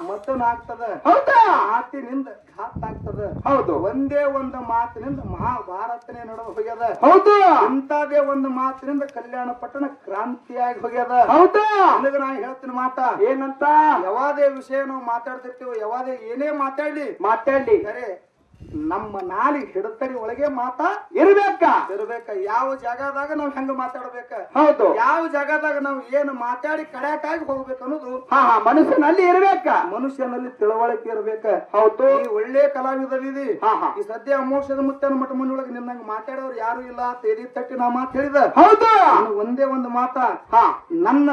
ಮತನಾಗ್ತದ. ಹೌದಾ? ಮಾತಿನಿಂದ ಘಾತ ಆಗ್ತದ. ಹೌದು, ಒಂದೇ ಒಂದು ಮಾತಿನಿಂದ ಮಹಾಭಾರತನೇ ನಡೆದು ಹೋಗ್ಯದ. ಹೌದು, ಇಂಥದೇ ಒಂದು ಮಾತಿನಿಂದ ಕಲ್ಯಾಣ ಪಟ್ಟಣ ಕ್ರಾಂತಿಯಾಗಿ ಹೋಗ್ಯದ. ಹೌದಾ? ನನಗೆ ನಾ ಹೇಳ್ತೀನಿ ಮಾತಾ ಏನಂತ. ಯಾವಾದೇ ವಿಷಯ ನಾವು ಮಾತಾಡ್ತಿರ್ತೀವಿ, ಯಾವಾದೇ ಏನೇ ಮಾತಾಡ್ಲಿ ಖರೆ ನಮ್ಮ ನಾಲಿಗೆ ಹಿಡತಡಿ ಒಳಗೆ ಮಾತಾ ಇರ್ಬೇಕ. ಇರ್ಬೇಕ. ಯಾವ ಜಾಗದಾಗ ನಾವ್ ಹೆಂಗ ಮಾತಾಡ್ಬೇಕ, ಹೌದು. ಯಾವ ಜಾಗದಾಗ ನಾವ್ ಏನ್ ಮಾತಾಡಿ ಕಡ್ಯಾಕಾಗಿ ಹೋಗ್ಬೇಕು ಅನ್ನೋದು ಹಾ ಹಾ ಮನುಷ್ಯನಲ್ಲಿ ಇರ್ಬೇಕ. ಮನುಷ್ಯನಲ್ಲಿ ತಿಳುವಳಿಕೆ ಇರ್ಬೇಕ. ಹೌದು. ಈ ಒಳ್ಳೆ ಕಲಾವಿದರಿದಿ. ಹಾ ಹಾ ಈ ಸದ್ಯ ಮೋಕ್ಷದ ಮುತ್ತನ ಮಠ ಮನೆಯೊಳಗೆ ನಿನ್ನಂಗ ಮಾತಾಡೋರು ಯಾರು ಇಲ್ಲ ಅಂತ ಎದಿ ತಟ್ಟಿ ನಾ ಮಾತು ಹೇಳಿದ. ಹೌದು. ಇನ್ನು ಒಂದೇ ಒಂದು ಮಾತ, ಹಾ ನನ್ನ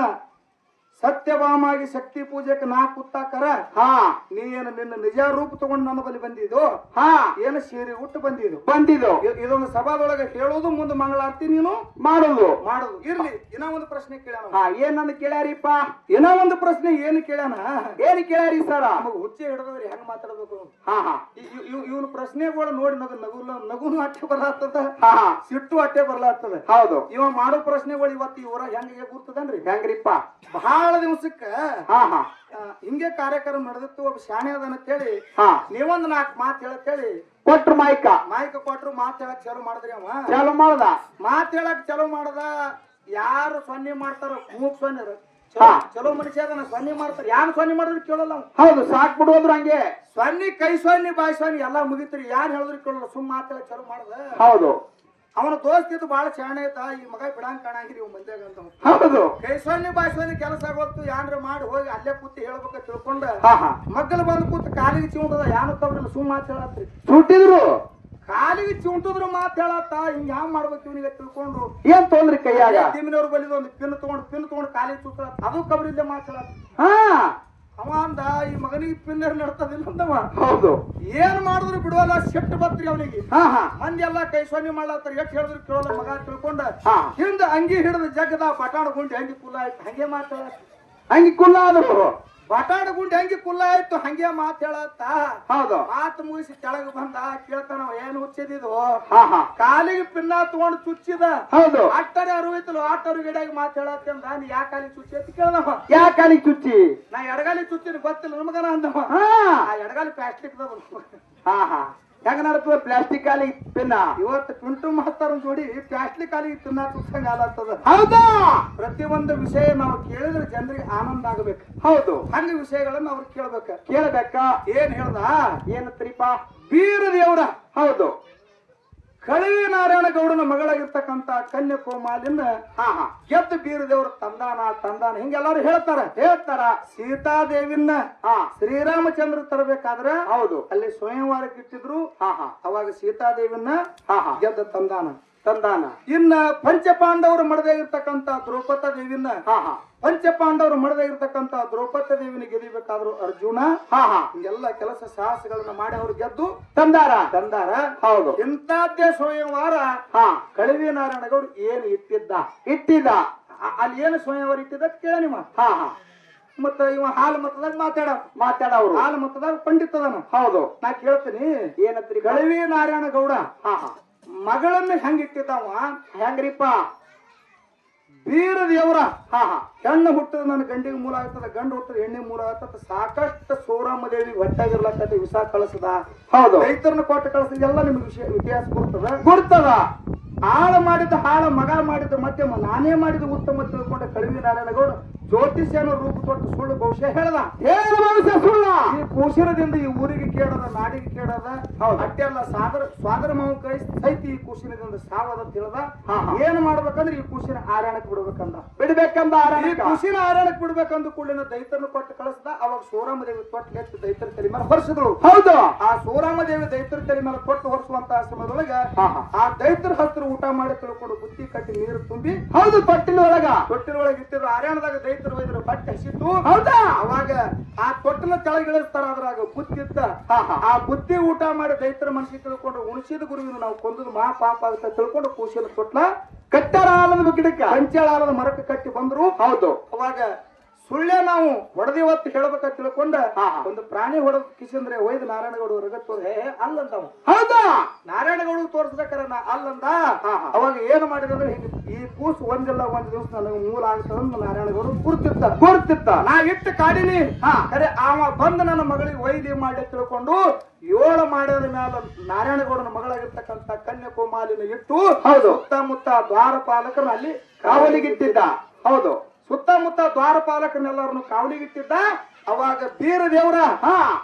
ಸತ್ಯಭಾಮಾಗಿ ಶಕ್ತಿ ಪೂಜೆಗೆ ನಾ ಕುತ್ತಾಕರ ಹಾ ನೀನು ನಿನ್ನ ನಿಜ ರೂಪ ತಗೊಂಡು ನನ್ನ ಬಳಿ ಬಂದಿದ್ದು, ಹಾ ಏನು ಸೀರೆ ಉಟ್ಟು ಬಂದಿದ್ದು. ಬಂದಿದ್ದು ಇದೊಂದು ಸಭಾದೊಳಗೆ ಹೇಳೋದು, ಮುಂದೆ ಮಂಗಳಾರತಿ ನೀನು ಮಾಡುದು. ಮಾಡೋದು ಇರ್ಲಿ. ಇನ್ನೂ ಒಂದು ಪ್ರಶ್ನೆ ಕೇಳ್ಯಾನ. ಹಾ ಏನನ್ನ ಕೇಳ್ಯಾರಿಪ್ಪ? ಇನ್ನೂ ಒಂದು ಪ್ರಶ್ನೆ ಏನು ಕೇಳ್ಯಾನ? ಏನ್ ಕೇಳ್ಯಾರಿ ಸರ? ನಮಗ್ ಹುಚ್ಚಿ ಹಿಡಿದ್ರಿ ಹೆಂಗ್ ಮಾತಾಡ್ಬೇಕು. ಹಾ ಹಾ ಇವನು ಪ್ರಶ್ನೆಗಳು ನೋಡಿ ನಗುನು ಅಟ್ಟೆ ಬರ್ಲಾಗ್ತದ, ಹಾ ಹಾ ಸಿಟ್ಟು ಅಟ್ಟೆ ಬರ್ಲಾಗ್ತದ. ಹೌದು. ಇವ ಮಾಡೋ ಪ್ರಶ್ನೆಗಳು ಇವತ್ತು ಇವರ ಹೆಂಗೆ ಗುರ್ತದನ್ರಿ. ಹೆಂಗ್ರಿಪ್ಪ? ಬಹಳ ದಿವಸಕ್ಕ ಹಾ ಹಾ ಹಿಂಗೆ ಕಾರ್ಯಕ್ರಮ ನಡೆದಿತ್ತು. ಒಬ್ಬ ಶಾಣೆ ಅದನ್ನಂತೇಳಿ ಹಾ ನೀವೊಂದ್ 4 ಮಾತು ಹೇಳತ್ತೇಳಿ ಕೊಟ್ರು ಮಾಯ್ಕ ಮಾಯ್ಕ ಕೊಟ್ರು. ಮಾತು ಹೇಳಕ್ ಚಾಲು ಮಾಡಿದ್ರಿ. ಅವ ಚಾಲು ಮಾಡ್ದ. ಮಾತು ಹೇಳಕ್ ಚಾಲು ಮಾಡದ. ಯಾರು ಸೊನ್ನೆ ಮಾಡ್ತಾರ ಮೂಗ್ ಸೊನ್ನೆ ಹಾ. ಚಲೋ ಮನುಷ್ಯ ಅದನ್ನ ಸೊನ್ನೆ ಮಾಡ್ತಾರ. ಯಾರು ಸೊನ್ನೆ ಮಾಡಿದ್ರು ಕೇಳಲ್ಲ ಅವ. ಹೌದು. ಸಾಕ್ ಬಿಡೋದ್ರು ಹಂಗೆ. ಸೊನ್ನೆ ಕೈ ಸೊನ್ನೆ ಬಾಯಿ ಸೊನ್ನೆ ಎಲ್ಲಾ ಮುಗಿತ್ರಿ. ಯಾರು ಹೇಳಿದ್ರು ಕೇಳಲ್ಲ. ಸುಮ್ ಮಾತು ಹೇಳಕ್ ಚಾಲು ಮಾಡದ. ಹೌದು. ಅವನ ದೋಸ್ತ ಇದು ಬಾಳ ಶಾಣೆ ಐತ. ಈ ಮಗ ಬಿಡಂಗ್ ಕಾಣಂಗಿರಿ ಇವ್ ಮಂದ್ಯಾಗ ಅಂತ. ಹೌದು. ಕೈ ಸೊನ್ನೆ ಬಾಯಿ ಸೊನ್ನೆ ಕೆಲಸ ಆಗೋತ್ತು. ಯಾನ್ರ ಮಾಡಿ ಹೋಗಿ ಅಲ್ಲೇ ಕೂತಿ ಹೇಳ್ಬೇಕ ತಿಳ್ಕೊಂಡ ಹಾ ಹಾ ಮಗ್ಗಲ್ ಬಂದು ಕೂತ್ ಕಾಲಿಗೆ ಚಿವುಂಟದ. ಯಾನು ತವ್ರಿಲ್ಲ. ಸುಮ್ ಮಾತು ಹೇಳತ್ರಿ. ಸುಟ್ಟಿದ್ರು. ಕಾಲಿಗೆ ಚಿವುಂಟದ್ರು ಮಾತು ಹೇಳತ್ತ. ಹಿಂಗ ಹ್ಯಾಂಗ್ ಮಾಡ್ಬೇಕು ಇವನಿಗೆ ತಿಳ್ಕೊಂಡು ಏನ್ ತೊಂದ್ರಿ ಕೈಯಾಗ? ತಿಮ್ಮಿನವ್ರ ಬಲಿದ ಒಂದು ಪಿನ್ ತಗೊಂಡು ಕಾಲಿಗೆ ಚುತ್ತ. ಅದು ಕಬರಿಲ್ಲೇ ಮಾತು ಹೇಳತ್ತ. ಹಾ ಅವ ಅಂದ ಈ ಮಗನಿಗೆ ಪಿನ್ ನಡ್ತದಿಲ್ಲ ಅಂದವ. ಹೌದು. ಏನ್ ಮಾಡಿದ್ರು ಬಿಡುವಲ್ಲ. ಸಿಟ್ಟು ಬತ್ರಿ ಅವನಿಗೆ. ಹಾ ಹಾ ಮಂದಿ ಎಲ್ಲಾ ಕೈ ಸೊನ್ನೆ ಮಾಡ್ಲತ್ತಾರ. ಎಷ್ಟ್ ಹೇಳಿದ್ರು ಕೇಳಲ್ಲ. ಮಗ ತಿಳ್ಕೊಂಡ ಹಾ ಹಿಂದ ಅಂಗಿ ಹಿಡಿದು ಜಗ್ಗದ ಬಟಾಣ ಗುಂಡಿ ಹಂಗಿ ಕುಲ್ಲ ಆಯ್ತು. ಹಂಗೆ ಮಾತಾಡ ಹಂಗೆ ಕುಲ್ಲ ಆದ್ರು. ಬಟಾಣ ಗುಂಡಿ ಹಂಗಿ ಕುಲ್ಲ ಆಯ್ತು. ಹಂಗೆ ಮಾತು ಹೇಳತ್ತ. ಹೌದು. ಮಾತು ಮುಗಿಸಿ ಕೆಳಗೆ ಬಂದ. ಕೇಳ್ತಾನ ಏನ್ ಹುಚ್ಚಿದಿದು. ಹಾ ಹಾ ಕಾಲಿಗೆ ಪಿನ್ನ ತಗೊಂಡು ಚುಚ್ಚಿದ. ಹೌದು. ಆಟರೆ ಅರುವೈತಲ್ಲ. ಆಟರು ಗಿಡಾಗಿ ಮಾತು ಹೇಳತ್ತೆ ಅಂದ. ನೀ ಯಾ ಕಾಲಿಗೆ ಚುಚ್ಚಿ ಅಂತ ಕೇಳ್ದವ. ಯಾಕಾಲಿಗೆ ಚುಚ್ಚಿ? ನಾ ಎಡಗಾಲಿ ಚುಚ್ಚಿನ ಗೊತ್ತಿಲ್ಲ ನಮಗನ ಅಂದವ. ಹಾ ಆ ಎಡಗಾಲಿ ಪ್ಲಾಸ್ಟಿಕ್ ಹಾ ಹಾ ಹೆಂಗ ನಡ್ತದ ಪ್ಲಾಸ್ಟಿಕ್ ಕಾಲಿಗೆ ಪಿನ್ನ? ಇವತ್ತು ಪಿಂಟು ಮಹತ್ತಾರ ಜೋಡಿ ಪ್ಲಾಸ್ಟಿಕ್ ಕಾಲಿಗೆ ತಿನ್ನ ಚುಚ್ಚಂಗ ಆಲತ್ತದ. ಹೌದಾ? ಪ್ರತಿಯೊಂದು ವಿಷಯ ನಾವು ಕೇಳಿದ್ರೆ ಜನರಿಗೆ ಆನಂದ ಆಗಬೇಕು. ಹೌದು. ಹಂಗ ವಿಷಯಗಳನ್ನ ಅವ್ರು ಕೇಳ್ಬೇಕ. ಕೇಳ್ಬೇಕ. ಏನ್ ಹೇಳ್ದ? ಏನತ್ರಿಪ? ಬೀರ ದೇವರ ಹೌದು. ಕಳವಿ ನಾರಾಯಣ ಗೌಡನ ಮಗಳಾಗಿರ್ತಕ್ಕಂತ ಕನ್ಯಾಕುಮಾರಿನ ಹಾ ಹಾ ಗೆದ್ದು ಬೀರ ದೇವರು ತಂದಾನ ಹಿಂಗೆಲ್ಲಾರು ಹೇಳ್ತಾರ. ಸೀತಾದೇವಿನ ಹಾ ಶ್ರೀರಾಮಚಂದ್ರ ತರಬೇಕಾದ್ರ ಹೌದು. ಅಲ್ಲಿ ಸ್ವಯಂವರಕ್ಕೆ ಇಟ್ಟಿದ್ರು. ಹಾ ಹಾ ಅವಾಗ ಸೀತಾದೇವಿನ ಹಾ ಹಾ ಗೆದ್ದ ತಂದಾನ. ಇನ್ನ ಪಂಚಪಾಂಡವರು ಮಡದೇ ಇರ್ತಕ್ಕಂತ ದ್ರೌಪದ ದೇವಿನ ಹಾ ಹಾ ಪಂಚಪಾಂಡವರು ಮಡದೇ ಇರ್ತಕ್ಕಂತ ದ್ರೌಪದ ದೇವಿನ ಗೆದಿಬೇಕಾದ್ರು ಅರ್ಜುನ ಹಾ ಹಾ ಹಿಂಗೆಲ್ಲ ಕೆಲಸ ಸಾಹಸಗಳನ್ನ ಮಾಡಿ ಅವ್ರು ಗೆದ್ದು ತಂದಾರ. ಹೌದು. ಇಂಥದ್ದೇ ಸ್ವಯಂವರ ಹಾ ಕಳವಿ ನಾರಾಯಣಗೌಡ ಏನು ಇಟ್ಟಿದ್ದ. ಅಲ್ಲಿ ಏನು ಸ್ವಯಂವರ ಇಟ್ಟಿದ್ದ ಕೇಳ ನಿಮ್ಮ. ಹಾ ಹಾ ಮತ್ತ ಇವ ಹಾಲು ಮತದಾಗ ಮಾತಾಡವ್ರು. ಹಾಲು ಮತದಾಗ ಪಂಡಿತದನ. ಹೌದು. ನಾ ಕೇಳ್ತೀನಿ ಏನತ್ರಿ? ಕಳವಿ ನಾರಾಯಣ ಗೌಡ ಹಾ ಹಾ ಮಗಳನ್ನ ಹೆಂಗಿಟ್ಟಿದ್ದಾವ? ಹೆಂಗ್ರಿಪ್ಪ? ಬೀರ ದೇವರ ಹಾ ಹಾ ಹೆಣ್ಣು ಹುಟ್ಟದ ನನ್ನ ಗಂಡಿಗೆ ಮೂಲ ಆಗ್ತದ. ಗಂಡು ಹುಟ್ಟದ ಹೆಣ್ಣೆ ಮೂಲ ಆಗ್ತದ. ಸಾಕಷ್ಟು ಸೋರಮ್ಮ ದೇವಿ ಹೊಟ್ಟಾಗಿರ್ಲಕ್ಕಂತ ವಿಷ ಕಳಿಸದ. ಹೌದು. ರೈತರನ್ನ ಕೊಟ್ಟು ಕಳಿಸಿದ ಎಲ್ಲ ನಿಮ್ಗೆ ಇತಿಹಾಸ ಗುರ್ತದ. ಆಳ ಮಾಡಿದ ಹಾಳ ಮಗ ಮಾಡಿದ ಮಧ್ಯಮ ನಾನೇ ಮಾಡಿದ ಉತ್ತಮ ತಿಳ್ಕೊಂಡ ಕಳವಿ ನಾರಾಯಣಗೌಡ ಜ್ಯೋತಿಷ್ಯನ ರೂಪ ತೊಟ್ಟು ಸುಳ್ಳು ಭವಿಷ್ಯ ಹೇಳ್ದ. ಸುಳ್ಳ. ಈ ಕೂಸಿನದಿಂದ ಈ ಊರಿಗೆ ಕೇಳದ, ನಾಡಿಗೆ ಕೇಳದ. ಅಟ್ಟೆಲ್ಲ ಸ್ವಾದರ ಮಾವ ಕೈ ಸೈತಿ ಈ ಕೂಸಿನದಿಂದ ಸಾವದ ತಿಳಿದ. ಏನ್ ಮಾಡ್ಬೇಕಂದ್ರೆ ಈ ಕೂಸಿನ ಆರಾಣಕ್ಕೆ ಬಿಡ್ಬೇಕಂದ. ಈ ಕೂಸಿನ ಆರಾಣಕ್ಕೆ ಬಿಡ್ಬೇಕಂದ ಕೂಡಲಿನ ದೈತರನ್ನ ಕೊಟ್ಟು ಕಳಿಸ್ದ. ಅವಾಗ ಸೋರಾಮ ದೇವಿ ತೊಟ್ಟು ಲೆಚ್ಚ ದೈತರ ತಲೆ ಮೇಲೆ ಹೊರಿಸಿದ್ರು. ಹೌದು. ಆ ಸೋರಾಮ ದೇವಿ ದೈತರ ತಲೆ ಮೇಲೆ ಕೊಟ್ಟು ಹೊರಿಸುವಂತ ಸಮಯದೊಳಗ ಆ ದೈತರ ಹತ್ರ ಊಟ ಮಾಡಿ ತಿಳ್ಕೊಂಡು ಬುತ್ತಿ ಕಟ್ಟಿ ನೀರು ತುಂಬಿ ಹೌದು ತೊಟ್ಟಿನೊಳಗ ಇಟ್ಟಿದ್ರು. ಆರ್ಯಾಣದಾಗ ದೈತರು ಒಯ್ದ್ರು. ಬಟ್ಟೆ ಹಸಿತ್ತು. ಹೌದಾ? ಅವಾಗ ಆ ತೊಟ್ಟಿನ ಕೆಳಗಿಳಿಸ್ತಾರ. ಅದ್ರಾಗ ಬುತ್ತಿ ಇತ್ತ. ಆ ಬುತ್ತಿ ಊಟ ಮಾಡಿ ದೈತರ ಮನಸ್ಸಿಗೆ ತಿಳ್ಕೊಂಡು ಉಣಿಸಿದ ಗುರುವಿನ ನಾವು ಕೊಂದದು ಮಹಾ ಪಾಪ ಆಗುತ್ತೆ ತಿಳ್ಕೊಂಡು ಕೂಸಿನ ತೊಟ್ಲ ಕಟ್ಟಾರ ಆಲದ ಗಿಡಕ್ಕೆ ಕಂಚಾಳ ಆಲದ ಮರಕ್ಕೆ ಕಟ್ಟಿ ಬಂದ್ರು. ಹೌದು. ಅವಾಗ ಸುಳ್ಳೆ ನಾವು ಹೊಡೆದಿವತ್ತು ಹೇಳ್ಬೇಕ ತಿಳ್ಕೊಂಡ ಒಂದು ಪ್ರಾಣಿ ಹೊಡೆದ ಕಿಸಂದ್ರೆ ಒಯ್ದು ನಾರಾಯಣಗೌಡ ರಗತ್ ಅಲ್ಲಂದವ. ಹೌದಾ? ನಾರಾಯಣಗೌಡ ತೋರ್ಸ್ಬೇಕಾರ ಅಲ್ಲಂದ. ಅವಾಗ ಏನು ಮಾಡಿದ್ರೆ ಈ ಕೂಸು ಒಂದಿಲ್ಲ ಒಂದ್ ದಿವಸ ನನಗೆ ಮೂಲ ಆಗ್ತದ ನಾರಾಯಣಗೌಡ ಗುರ್ತಿತ್ತ. ನಾ ಇಟ್ಟು ಕಾಡಿನಿ. ಖರೆ ಅವ ಬಂದು ನನ್ನ ಮಗಳಿಗೆ ವೈದ್ಯ ಮಾಡಿ ತಿಳ್ಕೊಂಡು 7 ಮಾಡಿದ ಮ್ಯಾಲ ನಾರಾಯಣಗೌಡನ ಮಗಳಾಗಿರ್ತಕ್ಕಂಥ ಕನ್ಯಾಕುಮಾರಿನ ಇಟ್ಟು ಹೌದು ಸುತ್ತಮುತ್ತ ದ್ವಾರಪಾಲಕರನ್ನ ಅಲ್ಲಿ ಕಾವಲಿಗಿಟ್ಟಿದ್ದ. ಹೌದು. ಸುತ್ತಮುತ್ತ ದ್ವಾರಪಾಲಕರನ್ನೆಲ್ಲರನ್ನು ಕಾವಲಿಗಿಟ್ಟಿದ್ದ. ಅವಾಗ ಬೀರ ದೇವ್ರ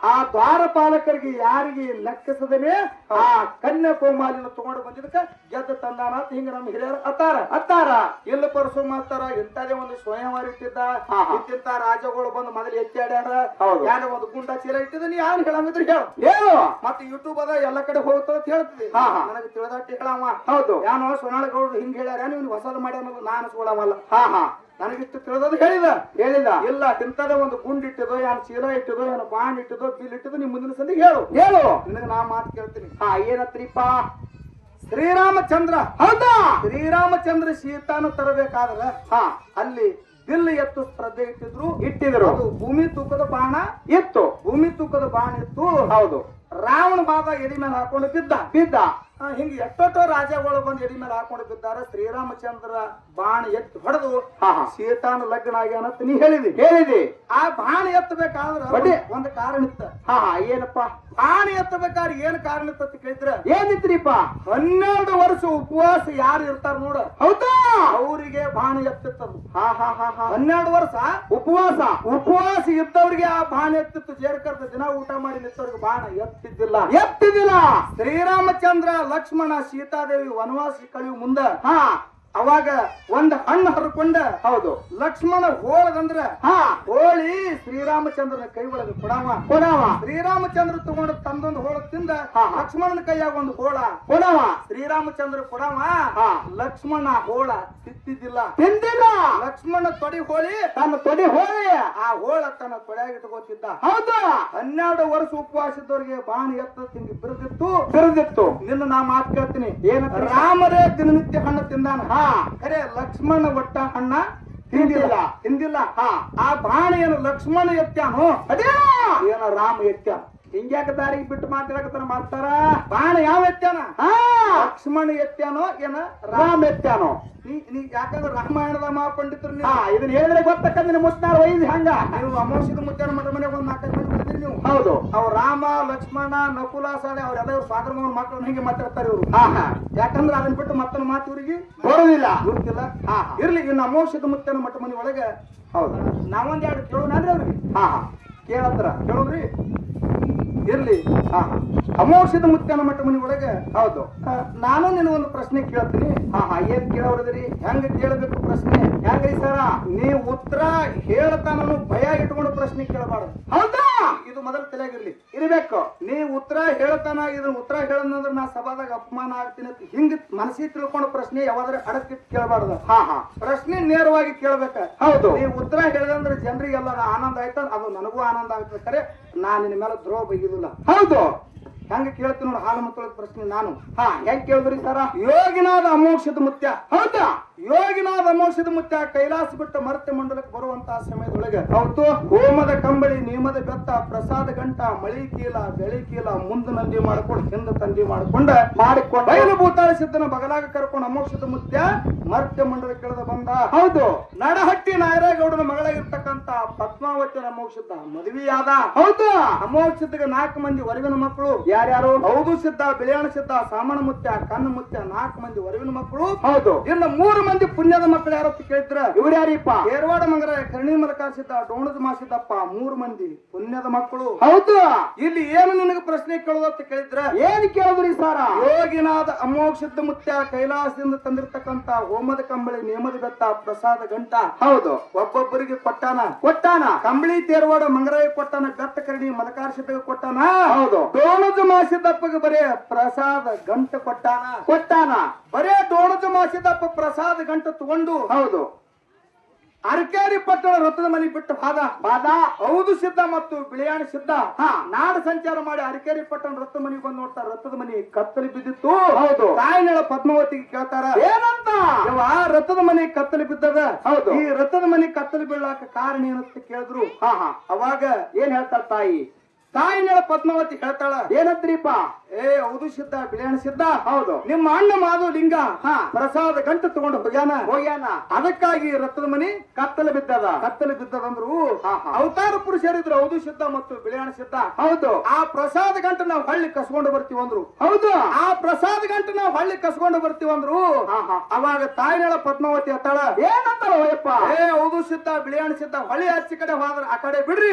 ಆ ದ್ವಾರಪಾಲಕರಿಗೆ ಯಾರಿಗೆ ಲೆಕ್ಕಿಸದೇನೆ ಆ ಕನ್ಯಾಕುಮಾರಿನ ತಗೊಂಡು ಬಂದಿದ್ದಕ್ಕ ಗೆದ್ದು ತಂದಾನ ಅಂತ ಹಿಂಗ ನಮ್ಮ ಹಿರಿಯರು ಅತ್ತಾರ ಇಲ್ಲ ಪರಸು ಮಾಡ್ತಾರ ಇಂಥದೇ ಒಂದು ಸ್ವಯಂವರ ಇಟ್ಟಿದ್ದ ಇಂತಿಂತ ರಾಜಗಳು ಬಂದು ಮೊದಲು ಎತ್ತಾಡ್ಯಾರ ಯಾರ ಒಂದು ಗುಂಡ ಚೀಲ ಇಟ್ಟಿದ ನೀ ಯಾರು ಹೇಳಂಗಿದ್ರೆ ಹೇಳು ಮತ್ತೆ ಯೂಟ್ಯೂಬ್ ಅದ ಎಲ್ಲ ಕಡೆ ಹೋಗ್ತದ ಅಂತ ಹೇಳ್ತಿದ್ವಿ ನನಗೆ ತಿಳಿದಟ್ಟಿ ಹೇಳವ ಹೌದು ಯಾನೋ ಸೊನಾಳಗೌಡ್ರು ಹಿಂಗ್ ಹೇಳ್ಯಾರ ನೀವು ಹೊಸದು ಮಾಡ್ಯಾನಲ್ಲ ನಾನು ಸೋಳವಲ್ಲ ನನಗಿಷ್ಟು ತಿಳಿದದು ಹೇಳಿದ ಇಲ್ಲ ಇಂಥದೇ ಒಂದು ಗುಂಡ್ ಇಟ್ಟಿದೋ ಏನು ಚೀಲ ಇಟ್ಟಿದೋ ಏನು ಬಾಣ್ ಇಟ್ಟಿದೋ ಬಿಲ್ ಇಟ್ಟಿದೋ ನಿಮ್ ಮುಂದಿನ ಸಂದಿ ಹೇಳು ನಿನಗೆ ನಾ ಮಾತು ಕೇಳ್ತೀನಿ ಏನತ್ರಿಪ್ಪ ಶ್ರೀರಾಮಚಂದ್ರ ಹೌದಾ ಶ್ರೀರಾಮಚಂದ್ರ ಸೀತಾನ ತರಬೇಕಾದ್ರ ಅಲ್ಲಿ ಬಿಲ್ ಎತ್ತು ಸ್ಪರ್ಧೆ ಇಟ್ಟಿದ್ರು ಅದು ಭೂಮಿ ತೂಕದ ಬಾಣ ಇತ್ತು ಹೌದು ರಾವಣ ಬಾಬ ಎಡಿ ಮೇಲೆ ಹಾಕೊಂಡು ಬಿದ್ದ ಹಿಂಗ ಎಷ್ಟೊಟ್ಟೋ ರಾಜಗಳು ಬಂದು ಎಡಿ ಮೇಲೆ ಹಾಕೊಂಡು ಬಿದ್ದಾರ ಶ್ರೀರಾಮಚಂದ್ರ ಬಾಣ ಎತ್ತು ಹೊಡೆದು ಸೀತಾನ ಲಗ್ನ ಆಗ್ಯಾನ ಅಂತ ನೀ ಹೇಳಿದಿ ಆ ಬಾಣ ಎತ್ತಬೇಕಾದ್ರ ಒಂದು ಕಾರಣ ಇತ್ತ ಏನಪ್ಪ ಬಾಣ ಎತ್ತಬೇಕಾದ್ರೆ ಏನ್ ಕಾರಣ ಇತ್ತ ಅಂತ ಕೇಳಿದ್ರ ಏನಿತ್ರಿಪ್ಪ 12 ವರ್ಷ ಉಪವಾಸ ಯಾರು ಇರ್ತಾರ ನೋಡ ಹೌದಾ ಅವರಿಗೆ ಬಾಣ ಎತ್ತಿತ್ತದು 12 ವರ್ಷ ಉಪವಾಸ ಇದ್ದವ್ರಿಗೆ ಆ ಬಾಣ ಎತ್ತಿತ್ತು ಜೇರ್ಕರ್ದ ದಿನ ಊಟ ಮಾಡಿ ನಿಂತವ್ರಿಗೆ ಬಾಣ ಎತ್ತಿದ್ದಿಲ್ಲ ಶ್ರೀರಾಮಚಂದ್ರ ಲಕ್ಷ್ಮಣ ಸೀತಾದೇವಿ ವನವಾಸ ಕಳೆಯುವ ಮುಂದ ಅವಾಗ ಒಂದ್ ಹಣ್ಣು ಹರ್ಕೊಂಡ ಹೌದು ಲಕ್ಷ್ಮಣ ಹೋಳದಂದ್ರ ಹೋಳಿ ಶ್ರೀರಾಮಚಂದ್ರನ ಕೈ ಒಳಗೆ ಕೊಡವ ಶ್ರೀರಾಮಚಂದ್ರ ತಗೊಂಡ ತಂದೊಂದು ಹೋಳ ತಿಂದ ಲಕ್ಷ್ಮಣನ ಕೈಯಾಗ ಒಂದು ಕೊಡವ ಶ್ರೀರಾಮಚಂದ್ರ ಕೊಡವ ಲಕ್ಷ್ಮಣ ಹೋಳ ತಿಂದಿಲ್ಲ ಲಕ್ಷ್ಮಣ ತೊಡಿ ಹೋಳಿ ಆ ಹೋಳ ತನ್ನ ತೊಡೆಯಾಗಿ ಇಟ್ಕೋತಿದ್ದ ಹೌದು 12 ವರ್ಷ ಉಪವಾಸ ಇದ್ದವ್ರಿಗೆ ಬಾಣ ಎತ್ತ ತಿಂಗಿ ಬಿರುದಿತ್ತು ನಿನ್ನ ನಾ ಮಾತು ಕೇಳ್ತೀನಿ ಏನ ರಾಮರೇ ದಿನನಿತ್ಯ ಹಣ್ಣು ತಿಂದಾನ ಖರೆ ಲಕ್ಷ್ಮಣ ಒಟ್ಟ ಹಣ್ಣ ತಿಂದಿಲ್ಲ ಆ ಬಾಣ ಏನು ಲಕ್ಷ್ಮಣ ಎತ್ಯಾನೋ ಅದೇ ಏನ ರಾಮ ಎತ್ಯಾನ ಹಿಂಗ್ಯಾಕ ದಾರಿಗೆ ಬಿಟ್ಟು ಮಾಡ್ತಾರ ಬಾಣ ಯಾವ ಎತ್ಯಾನ ಲಕ್ಷ್ಮಣ ಎತ್ಯಾನೋ ಏನ ರಾಮ ಎತ್ಯಾನೋ ನೀ ಯಾಕಂದ್ರೆ ರಾಮಾಯಣದ ಮಹಾಪಂಡಿತರು ಇದನ್ನ ಹೇಳಿದ್ರೆ ಗೊತ್ತಕ್ಕಂದ್ರೆ ಮುತ್ತಾರ ವೈದ್ಯ ಹಂಗ ನೀವು ಅಮೋಷದ ಮುತ್ತಾರ ಮಠ ಮನೆಗೆ ಒಂದು 4 ಮಂದಿ ಬಿಡ್ತೀರಿ ನೀವು ಹೌದು ಅವ್ರು ರಾಮ ಲಕ್ಷ್ಮಣ ನಕುಲ ಸಾಲೆ ಅವ್ರೆಲ್ಲ ಸ್ವಾದ್ರ ಮಕ್ಕಳನ್ನ ಹಿಂಗೆ ಮಾತಾಡ್ತಾರೆ ಇವ್ರು ಯಾಕಂದ್ರೆ ಅದನ್ನ ಬಿಟ್ಟು ಮತ್ತೊಂದು ಮಾತು ಇವ್ರಿಗೆ ಬರೋದಿಲ್ಲ ಗುರುತಿಲ್ಲ ಇರ್ಲಿ ಇನ್ನು ಅಮೋಷದ ಮುತ್ತನ ಮಠ ಮನೆ ಒಳಗೆ ಹೌದು ನಾವೊಂದ್ 2 ಕೇಳೋಣಾದ್ರೆ ಅವ್ರಿಗೆ ಕೇಳತ್ರ ಕೇಳೋದ್ರಿ ಇರ್ಲಿ ಅಮೋಷದ ಮುತ್ತನ ಮಠ ಮನೆ ಒಳಗೆ ಹೌದು ನಾನು ನಿನ್ನ ಒಂದು ಪ್ರಶ್ನೆ ಕೇಳ್ತೀನಿ ಏನ್ ಕೇಳೋದ್ರಿ ಹೆಂಗ ಕೇಳಬೇಕು ಪ್ರಶ್ನೆ ಹೆಂಗ್ರಿ ಸರ ನೀವು ಉತ್ತರ ಹೇಳ್ತಾನು ಭಯ ಇಟ್ಕೊಂಡು ಪ್ರಶ್ನೆ ಕೇಳಬಾರ್ದು ಹೌದಾ ಇದು ಮೊದಲ ತಲೆಯಾಗಿರ್ಲಿ ಇರ್ಬೇಕು ನೀವು ಉತ್ತರ ಹೇಳ್ತಾನ ಇದನ್ನ ಉತ್ತರ ಹೇಳಂದ್ರೆ ನಾ ಸಭಾದಾಗ ಅಪಮಾನ ಆಗ್ತೀನಿ ಅಂತ ಹಿಂಗ ಮನಸ್ಸಿಗೆ ತಿಳ್ಕೊಂಡು ಪ್ರಶ್ನೆ ಯಾವಾದ್ರೆ ಅಡಕಿಟ್ಟು ಕೇಳಬಾರ್ದು ಪ್ರಶ್ನೆ ನೇರವಾಗಿ ಕೇಳ್ಬೇಕ ಹೌದು ನೀವು ಉತ್ತರ ಹೇಳಿದಂದ್ರೆ ಜನರಿಗೆಲ್ಲ ಆನಂದ ಆಯ್ತ ಅದು ನನಗೂ ಆನಂದ ಆಗ್ಬೇಕಾರೆ ನಾ ನಿನ್ನ ಮೇಲೆ ದ್ರೋಹ ಬೈಗಿದಿಲ್ಲ ಹೌದು ಹೆಂಗ ಕೇಳ್ತೀನಿ ನೋಡು ಹಾಲು ಮತ್ತೊಳಗ ಪ್ರಶ್ನೆ ನಾನು ಹೆಂಗ್ ಕೇಳಿದ್ರಿ ಸರ ಯೋಗಿನಾದ ಅಮೋಕ್ಷದ ಮುತ್ಯ ಹೌದಾ ಯೋಗಿನಾದ ಅಮೋಕ್ಷದ ಮುತ್ಯ ಕೈಲಾಸ ಬಿಟ್ಟು ಮರ್ತ್ಯ ಮಂಡಲಕ್ಕೆ ಬರುವಂತಹ ಸಮಯದೊಳಗೆ ಹೌದು ಹೋಮದ ಕಂಬಳಿ ನೇಮದ ಬೆತ್ತ ಪ್ರಸಾದ ಗಂಟ ಮಳಿ ಕೀಲ ಬೆಳಿ ಕೀಲ ಮುಂದ ನಂದಿ ಮಾಡ್ಕೊಂಡು ಹಿಂದ ತಂದಿ ಮಾಡಿಕೊಂಡು ಬಯಲು ಭೂತಾಳ ಸಿದ್ದನ ಬಗಲಾಗ ಕರ್ಕೊಂಡು ಅಮೋಕ್ಷದ ಮುತ್ಯ ಮರ್ತ್ಯ ಮಂಡಲಕ್ಕೆ ಇಳಿದ ಬಂದ ಹೌದು ನಡಹಟ್ಟಿ ನಾಯರೇಗೌಡನ ಮಗಳಾಗಿರ್ತಕ್ಕಂತ ಪದ್ಮಾವತಿಯ ಅಮೋಕ್ಷದ ಮದುವೆಯಾದ ಹೌದು ಅಮೋಕ್ಷದಿಗೆ 4 ಮಂದಿ ವರವಿನ ಮಕ್ಕಳು ಯಾರ್ಯಾರು ಹೌದು ಸಿದ್ಧ ಬಿಳಿಯಾಣ ಸಿದ್ಧ ಸಾಮಣ ಮುತ್ಯ ಕಣ್ಣು ಮುತ್ಯ 4 ಮಂದಿ ವರವಿನ ಮಕ್ಕಳು ಹೌದು ಇನ್ನು 3 ಮಂದಿ ಪುಣ್ಯದ ಮಕ್ಕಳು ಯಾರು ಕೇಳಿದ್ರ ಇವ್ರು ಯಾರಿಪ್ಪ ಏರ್ವಾಡ ಮಂಗರ ಕರ್ಣಿ ಮಲಕ ಸಿದ್ಧ ಡೋಣದ ಮಾಸಿದ್ದಪ್ಪ 3 ಮಂದಿ ಪುಣ್ಯದ ಮಕ್ಕಳು ಹೌದು ಇಲ್ಲಿ ಏನು ನಿನಗೆ ಪ್ರಶ್ನೆ ಕೇಳೋದಂತ ಕೇಳಿದ್ರ ಏನ್ ಕೇಳಿದ್ರಿ ಸಾರ ಯೋಗಿನಾದ ಅಮೋಕ್ಷದ ಮುತ್ಯ ಕೈಲಾಸದಿಂದ ತಂದಿರ್ತಕ್ಕಂತ ಹೋಮದ ಕಂಬಳಿ ನೇಮದ ಬೆತ್ತ ಪ್ರಸಾದ ಗಂಟ ಹೌದು ಒಬ್ಬೊಬ್ಬರಿಗೆ ಕೊಟ್ಟಾನ ಕಂಬಳಿ ತೇರ್ವಾಡ ಮಂಗರಾಯ ಕೊಟ್ಟಾನ ಬೆತ್ತ ಕರ್ಣಿ ಮಲಕಾರ ಸಿದ್ಧ ಕೊಟ್ಟಾನ ಹೌದು ಡೋಣದ ಮಾಸಿದ್ದಪ್ಪಗೆ ಬರೇ ಪ್ರಸಾದ ಗಂಟ ಕೊಟ್ಟಾನ ಬರೇ ಡೋಣದ ಮಾಸಿದ್ದಪ್ಪ ಪ್ರಸಾದ ಗಂಟ ತಗೊಂಡು ಹೌದು ಅರಕೇರಿ ಪಟ್ಟಣ ರಥದ ಮನೆ ಬಿಟ್ಟು ಬಾದ ಹೌದು ಸಿದ್ಧ ಮತ್ತು ಬಿಳಿಯಾಣ ಸಿದ್ಧ ನಾಡು ಸಂಚಾರ ಮಾಡಿ ಅರಕೇರಿ ಪಟ್ಟಣ ರಥದ ಮನೆಗೆ ಬಂದು ನೋಡ್ತಾರ ರಥದ ಮನೆ ಕತ್ತಲಿ ಬಿದ್ದಿತ್ತು ಹೌದು ತಾಯಿನೇಳ ಪದ್ಮಾವತಿಗೆ ಕೇಳ್ತಾರ ಏನಂತ ರಥದ ಮನೆ ಕತ್ತಲಿ ಬಿದ್ದದ ಹೌದು ಈ ರಥದ ಮನೆ ಕತ್ತಲಿ ಬೀಳಾಕ ಕಾರಣ ಏನಂತ ಕೇಳಿದ್ರು ಅವಾಗ ಏನ್ ಹೇಳ್ತಾರ ತಾಯಿ ತಾಯಿನೇಳ ಪದ್ಮಾವತಿ ಹೇಳ್ತಾಳ ಏನಂತ್ರಿಪ್ಪ? ಹೌದು ಸಿದ್ಧ ಬಿಳಿಯಣ್ಣ ಸಿದ್ಧ, ಹೌದು, ನಿಮ್ಮ ಅಣ್ಣ ಮಾದು ಲಿಂಗ ಹಾ, ಪ್ರಸಾದ ಗಂಟು ತಗೊಂಡು ಹೋಗ್ಯಾನ. ಅದಕ್ಕಾಗಿ ರಥದ ಮನಿ ಕತ್ತಲು ಬಿದ್ದದ. ಕತ್ತಲು ಬಿದ್ದದಂದ್ರು ಹಾ, ಹಾ. ಅವತಾರ ಪುರುಷರಿದ್ರು ಹೌದು ಸಿದ್ಧ ಮತ್ತು ಬಿಳಿಯಣ್ಣ ಸಿದ್ಧ. ಹೌದು, ಆ ಪ್ರಸಾದ ಗಂಟು ನಾವು ಹಳ್ಳಿ ಕಸ್ಕೊಂಡು ಬರ್ತೀವಂದ್ರು. ಹೌದು, ಆ ಪ್ರಸಾದ ಗಂಟು ನಾವು ಹಳ್ಳಿ ಕಸ್ಕೊಂಡು ಬರ್ತೀವಂದ್ರು. ಹಾ, ಹಾ. ಅವಾಗ ತಾಯಿನೇಳ ಪದ್ಮಾವತಿ ಅತ್ತಾಳ, ಏನಂತಾಳ ಹೋಯಪ್ಪ? ಹೌದು ಸಿದ್ಧ ಬಿಳಿಯಣ್ಣ ಸಿದ್ಧ, ಹೊಳಿ ಆಚೆ ಕಡೆ ಹೋದ್ರ ಆ ಕಡೆ ಬಿಡ್ರಿ,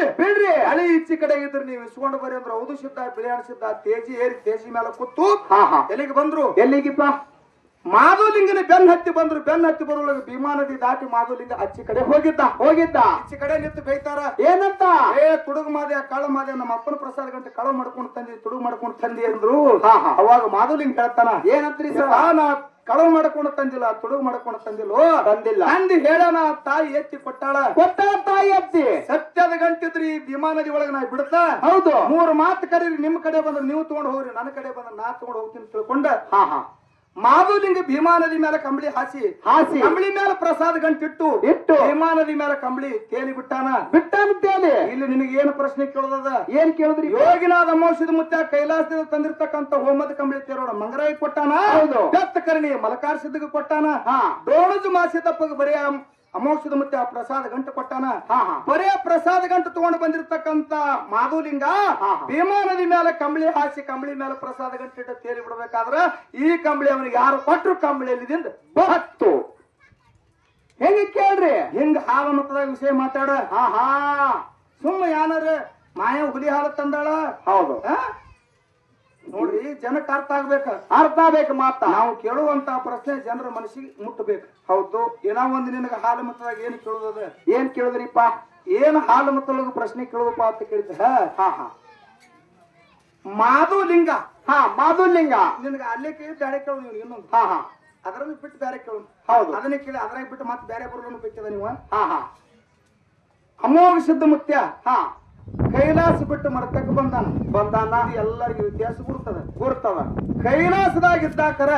ಹಳಿ ಈಚೆ ಕಡೆ ಇದ್ರು ನೀವು ಇಸ್ಕೊಂಡು ಬರ್ರಿ ಅಂದ್ರು. ಹೌದು ಸಿದ್ಧ ಬಿಳಿಯಣ್ಣ ಸಿದ್ಧ ತೇಜಿ ಏರಿ ತೇಜಿ ಮೇಲೆ ಕೂತು ಹಾ, ಹಾ. ಎಲ್ಲಿಗೆ ಬಂದ್ರು? ಎಲ್ಲಿಗಿಪ್ಪ? ಮಾಧುಲಿಂಗನ ಬೆನ್ ಹತ್ತಿ ಬಂದ್ರು. ಬೆನ್ ಹತ್ತಿ ಬರುವಾಗ ಭೀಮಾ ನದಿ ದಾಟಿ ಮಾಧುಲಿಂಗ ಆಚೆ ಕಡೆ ಹೋಗಿದ್ದ. ಈಚೆ ಕಡೆ ನಿಂತು ಬೈತಾರ, ಏನಂತ? ತುಡುಗು ಮಾದೆ ಕಳ್ಳ ಮಾದೆ, ನಮ್ಮ ಅಪ್ಪನ ಪ್ರಸಾದ ಗಂಟೆ ಕಳ್ಳ ಮಾಡ್ಕೊಂಡು ತಂದಿ, ತುಡುಗು ಮಾಡ್ಕೊಂಡು ತಂದಿ ಅಂದ್ರು. ಹಾ, ಹಾ. ಅವಾಗ ಮಾಧುಲಿಂಗ ಹೇಳ್ತಾನ, ಏನಂತ್ರಿ ಸರ್? ನಾ ಕಳವ ಮಾಡ್ಕೊಂಡು ತಂದಿಲ್ಲ, ತುಡುಗು ಮಾಡ್ಕೊಂಡು ತಂದಿಲ್ಲ ಅಂದಿ ಹೇಳೋಣ. ತಾಯಿ ಎತ್ತಿ ಕೊಟ್ಟಾಳ ತಾಯಿ ಎತ್ತಿ. ಸತ್ಯದ ಗಂಟಿದ್ರಿ ಭೀಮಾ ನದಿ ಒಳಗೆ ನಾ ಬಿಡ್ತಾ. ಹೌದು, 3 ಮಾತು ಕರೀರಿ, ನಿಮ್ ಕಡೆ ಬಂದ್ರೆ ನೀವು ತಗೊಂಡು ಹೋಗ್ರಿ, ನನ್ನ ಕಡೆ ಬಂದ್ರೆ ನಾ ತಗೊಂಡು ಹೋಗ್ತೀನಿ ತಿಳ್ಕೊಂಡ ಹಾ, ಹಾ. ಮಾಧುಲಿಂಗ ಭೀಮಾ ನದಿ ಮೇಲೆ ಕಂಬಳಿ ಹಾಸಿ ಕಂಬಳಿ ಮೇಲೆ ಪ್ರಸಾದ ಗಂಟಿಟ್ಟು ಭೀಮಾ ನದಿ ಮೇಲೆ ಕಂಬಳಿ ತೇಲಿ ಬಿಟ್ಟಾನ. ಇಲ್ಲಿ ನಿನಗೆ ಏನು ಪ್ರಶ್ನೆ ಕೇಳೋದ? ಏನ್ ಕೇಳಿದ್ರಿ? ಯೋಗಿನಾದ ಅಮೋಷದ ಮುತ್ತ ಕೈಲಾಸದಿಂದ ತಂದಿರ್ತಕ್ಕಂಥ ಹೋಮದ ಕಂಬಳಿ ತೇರೋಡ ಮಂಗರಾಯಿ ಕೊಟ್ಟಾನ. ಹೌದು, ಬೆತ್ತ ಕರ್ಣಿ ಮಲಕಾರ ಸಿದ್ಧಗೆ ಕೊಟ್ಟಾನ. ಡೋಣಜು ಮಾಸಿದಪ್ಪಗೆ ಬರೀ ಅಮೋಕ್ಷದ ಮುತ್ತೆ ಆ ಪ್ರಸಾದ ಗಂಟು ಕೊಟ್ಟಾನ. ಬರೇ ಪ್ರಸಾದ ಗಂಟು ತಗೊಂಡು ಬಂದಿರತಕ್ಕಂತ ಮಾಧುಲಿಂಗ ಭೀಮಾ ನದಿ ಮೇಲೆ ಕಂಬಳಿ ಹಾಸಿ ಕಂಬಳಿ ಮೇಲೆ ಪ್ರಸಾದ ಗಂಟು ತೇಲಿ ಬಿಡ್ಬೇಕಾದ್ರ ಈ ಕಂಬಳಿ ಅವನಿಗೆ ಯಾರು ಕೊಟ್ಟರು ಕಂಬಳಿಯಲ್ಲಿ ಬಹತ್ತು. ಹೆಂಗ ಕೇಳ್ರಿ? ಹಿಂಗ ಹಾಲ ಮತದಾಗ ವಿಷಯ ಮಾತಾಡ. ಸುಮ್ಮ ಯಾನಾರ ಮಾಯ ಹುಲಿ ಹಾಲು ತಂದಾಳ. ಹೌದು, ನೋಡ್ರಿ, ಜನಕ್ಕೆ ಅರ್ಥ ಆಗ್ಬೇಕು ಮಾತ. ನಾವು ಕೇಳುವಂತ ಪ್ರಶ್ನೆ ಜನರ ಮನಸ್ಸಿಗೆ ಮುಟ್ಟಬೇಕು. ಹೌದು, ಏನೋ ಒಂದು ನಿನಗ ಹಾಲು ಮತದಾಗ ಏನು ಕೇಳುದ? ಏನ್ ಕೇಳಿದ್ರಿಪ್ಪ? ಏನು ಹಾಲು ಮತೊಳಗ ಪ್ರಶ್ನೆ ಕೇಳುದಪ್ಪ ಅಂತ ಕೇಳಿದ. ಮಾಧುಲಿಂಗ. ಮಾಧುಲಿಂಗ ನಿನಗ ಅಲ್ಲೇ ಕೇಳಿ ಬ್ಯಾರೆ ಕೇಳು. ನೀವು ಇನ್ನೊಂದು ಅದರಲ್ಲಿ ಬಿಟ್ಟು ಬೇರೆ ಕೇಳು. ಹೌದು, ಅದನ್ನೇ ಕೇಳಿ ಅದ್ರಾಗ ಬಿಟ್ಟು ಮತ್ತೆ ಬೇರೆ ಬರೋನು ಬೇಕಿದ ನೀವು. ಅಮೋಘ ಸಿದ್ಧ ಮುತ್ಯ ಕೈಲಾಸ ಬಿಟ್ಟು ಮರ್ತಕ್ಕೆ ಬಂದಾನ. ಎಲ್ಲರಿಗೂ ವ್ಯತ್ಯಾಸ ಗುರ್ತದ. ಕೈಲಾಸದಾಗಿದ್ದಾಕರ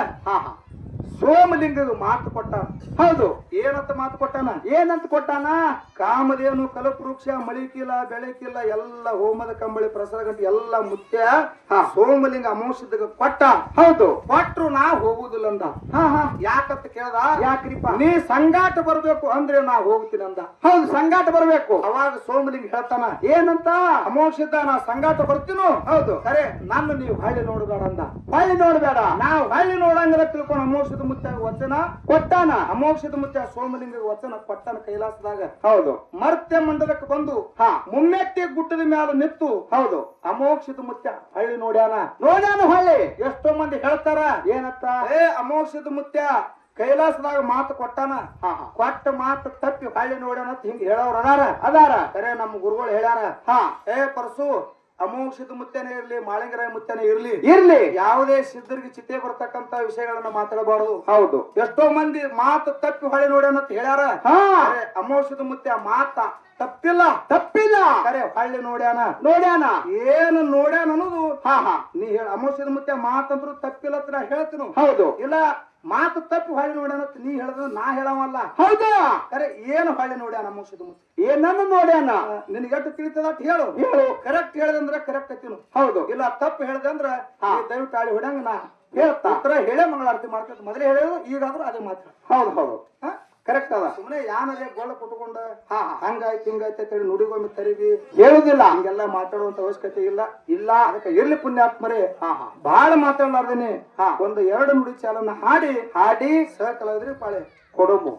ಸೋಮಲಿಂಗ ಮಾತು ಕೊಟ್ಟಾನ. ಹೌದು, ಏನಂತ ಮಾತು ಕೊಟ್ಟಾನ? ಕಾಮಧೇನು ಕಲಪವೃಕ್ಷ ಮಳಿಕಿಲ್ಲ ಬೆಳಕಿಲ್ಲ ಎಲ್ಲ ಹೋಮದ ಕಂಬಳಿ ಪ್ರಸಾದ ಗಂಟೆ ಎಲ್ಲ ಮುತ್ಯ ಸೋಮಲಿಂಗ ಅಮೋಷದಾಗ ಕೊಟ್ಟ. ಹೌದು, ಕೊಟ್ರು ನಾ ಹೋಗುದಿಲ್ಲ ಅಂದ. ಯಾಕಂತ ಕೇಳ್ದ? ಯಾಕ್ರಿಪ್ಪ? ನೀ ಸಂಗಾಟ ಬರ್ಬೇಕು ಅಂದ್ರೆ ನಾ ಹೋಗ್ತೀನಿ ಅಂದ. ಹೌದು, ಸಂಗಾಟ ಬರ್ಬೇಕು. ಅವಾಗ ಸೋಮಲಿಂಗ ಹೇಳ್ತಾನ, ಏನಂತ? ಅಮೋಷದ ನಾ ಸಂಗಾಟ ಬರ್ತೀನೋ. ಹೌದು, ಖರೆ ನನ್ನ ನೀವು ಹಳ್ಳಿ ನೋಡಬೇಡ ಅಂದ. ಹಳ್ಳಿ ನೋಡಬೇಡ, ನಾವು ಹಳ್ಳಿ ನೋಡಂಗಿಲ್ಲ ತಿಳ್ಕೊಂಡು ಅಮೋಷದ ಮುತ್ತ ವಚನ ಕೊಟ್ಟಾನ. ಅಮೋಕ್ಷದ ಮುತ್ತ ಸೋಮಲಿಂಗ ವಚನ ಕೊಟ್ಟಾನ ಕೈಲಾಸದಾಗ. ಹೌದು, ಮರ್ತ್ಯ ಮಂಡಲಕ್ಕೆ ಬಂದು ಮುಮ್ಮೆಟ್ಟಿ ಗುಡ್ಡದ ಮ್ಯಾಲ ನಿತ್ತು. ಹೌದು, ಅಮೋಕ್ಷದ ಮುತ್ತ ಹಳ್ಳಿ ನೋಡ್ಯಾನ ಹಳ್ಳಿ. ಎಷ್ಟೋ ಮಂದಿ ಹೇಳ್ತಾರ ಏನಂತ? ಅಮೋಕ್ಷದ ಮುತ್ತ ಕೈಲಾಸದಾಗ ಮಾತು ಕೊಟ್ಟಾನ, ಕೊಟ್ಟ ಮಾತು ತಪ್ಪಿ ಹಳ್ಳಿ ನೋಡ್ಯಾನ ಹಿಂಗ ಹೇಳೋರು ಅದಾರ. ಅರೆ ನಮ್ಮ ಗುರುಗಳು ಹೇಳ್ಯಾರ, ಪರಸು ಅಮೋಕ್ಷದ ಮುತ್ತನೇ ಇರ್ಲಿ ಮಾಳಿಂಗರಾಯ ಮುತ್ತನೇ ಇರ್ಲಿ ಯಾವುದೇ ಸಿದ್ಧರಿಗೆ ಚಿತ್ತೆ ಬರ್ತಕ್ಕಂತ ವಿಷಯಗಳನ್ನ ಮಾತಾಡಬಾರದು. ಹೌದು, ಎಷ್ಟೋ ಮಂದಿ ಮಾತು ತಪ್ಪಿ ಹೊಳೆ ನೋಡ್ಯಾನಂತ ಹೇಳ್ಯಾರ. ಅಮೋಕ್ಷದ ಮುತ್ತ ಮಾತ ತಪ್ಪಿಲ್ಲ ಕರೆ ಹಳ್ಳಿ ನೋಡ್ಯಾನ ಏನು ನೋಡ್ಯಾನ ಅನ್ನೋದು. ನೀ ಹೇಳ ಅಮೋಕ್ಷದ ಮುತ್ತ ಮಾತಂದ್ರು ತಪ್ಪಿಲ್ಲ ಅಂತ ನಾ ಹೇಳ್ತೀನಿ. ಹೌದು, ಇಲ್ಲ ಮಾತು ತಪ್ಪಿ ಹೊಳ್ಳಿ ನೋಡ್ಯಾನ ನೀ ಹೇಳದ ನಾ ಹೇಳವಲ್ಲ. ಹೌದಾ? ಕರೆ ಏನು ಹೊಳ್ಳಿ ನೋಡ್ಯಾನ ಅಮೋಕ್ಷದ ಮುತ್ತ? ಏನನ್ನು ನೋಡ್ಯಾನ? ನಿನಗೆ ಎಷ್ಟು ತಿಳಿತದ ಹೇಳು. ಕರೆಕ್ಟ್ ಹೇಳ್ದಂದ್ರ ಕರೆಕ್ಟ್ ಐತಿನು. ಹೌದು, ಇಲ್ಲ ತಪ್ಪು ಹೇಳ್ದಂದ್ರ ದಯವಿಟ್ಟು ಆಳಿ ಹೊಡ್ಯಂಗ ನಾ ಹೇಳ್ತಾ ಉತ್ತರ ಹೇಳೇ ಮಂಗಳಾರತಿ ಮಾಡ್ತೇನೆ. ಮೊದಲೇ ಹೇಳೋದು, ಈಗಾದ್ರೂ ಅದೇ ಮಾತ್ರ. ಹೌದು, ಕರೆಕ್ಟ್ ಅದ. ಸುಮ್ಮನೆ ಯಾನದೇ ಗೋಳ ಕೊಟ್ಕೊಂಡ ಹಂಗಾಯ್ತು ಹಿಂಗಾಯ್ತು ನುಡಿಗೊಮ್ಮೆ ತರಿವಿ ಹೇಳುದಿಲ್ಲ. ಹಂಗೆಲ್ಲ ಮಾತಾಡುವಂತ ಅವಶ್ಯಕತೆ ಇಲ್ಲ. ಅದಕ್ಕೆ ಇರ್ಲಿ ಪುಣ್ಯಾತ್ಮರೇ, ಬಹಳ ಮಾತಾಡ್ಲಾರ್ದೇನೆ ಒಂದು 2 ನುಡಿ ಚಾಲನ ಹಾಡಿ ಸಹಕಲಾದ್ರಿ ಪಾಳೆ ಕೊಡೋಮು.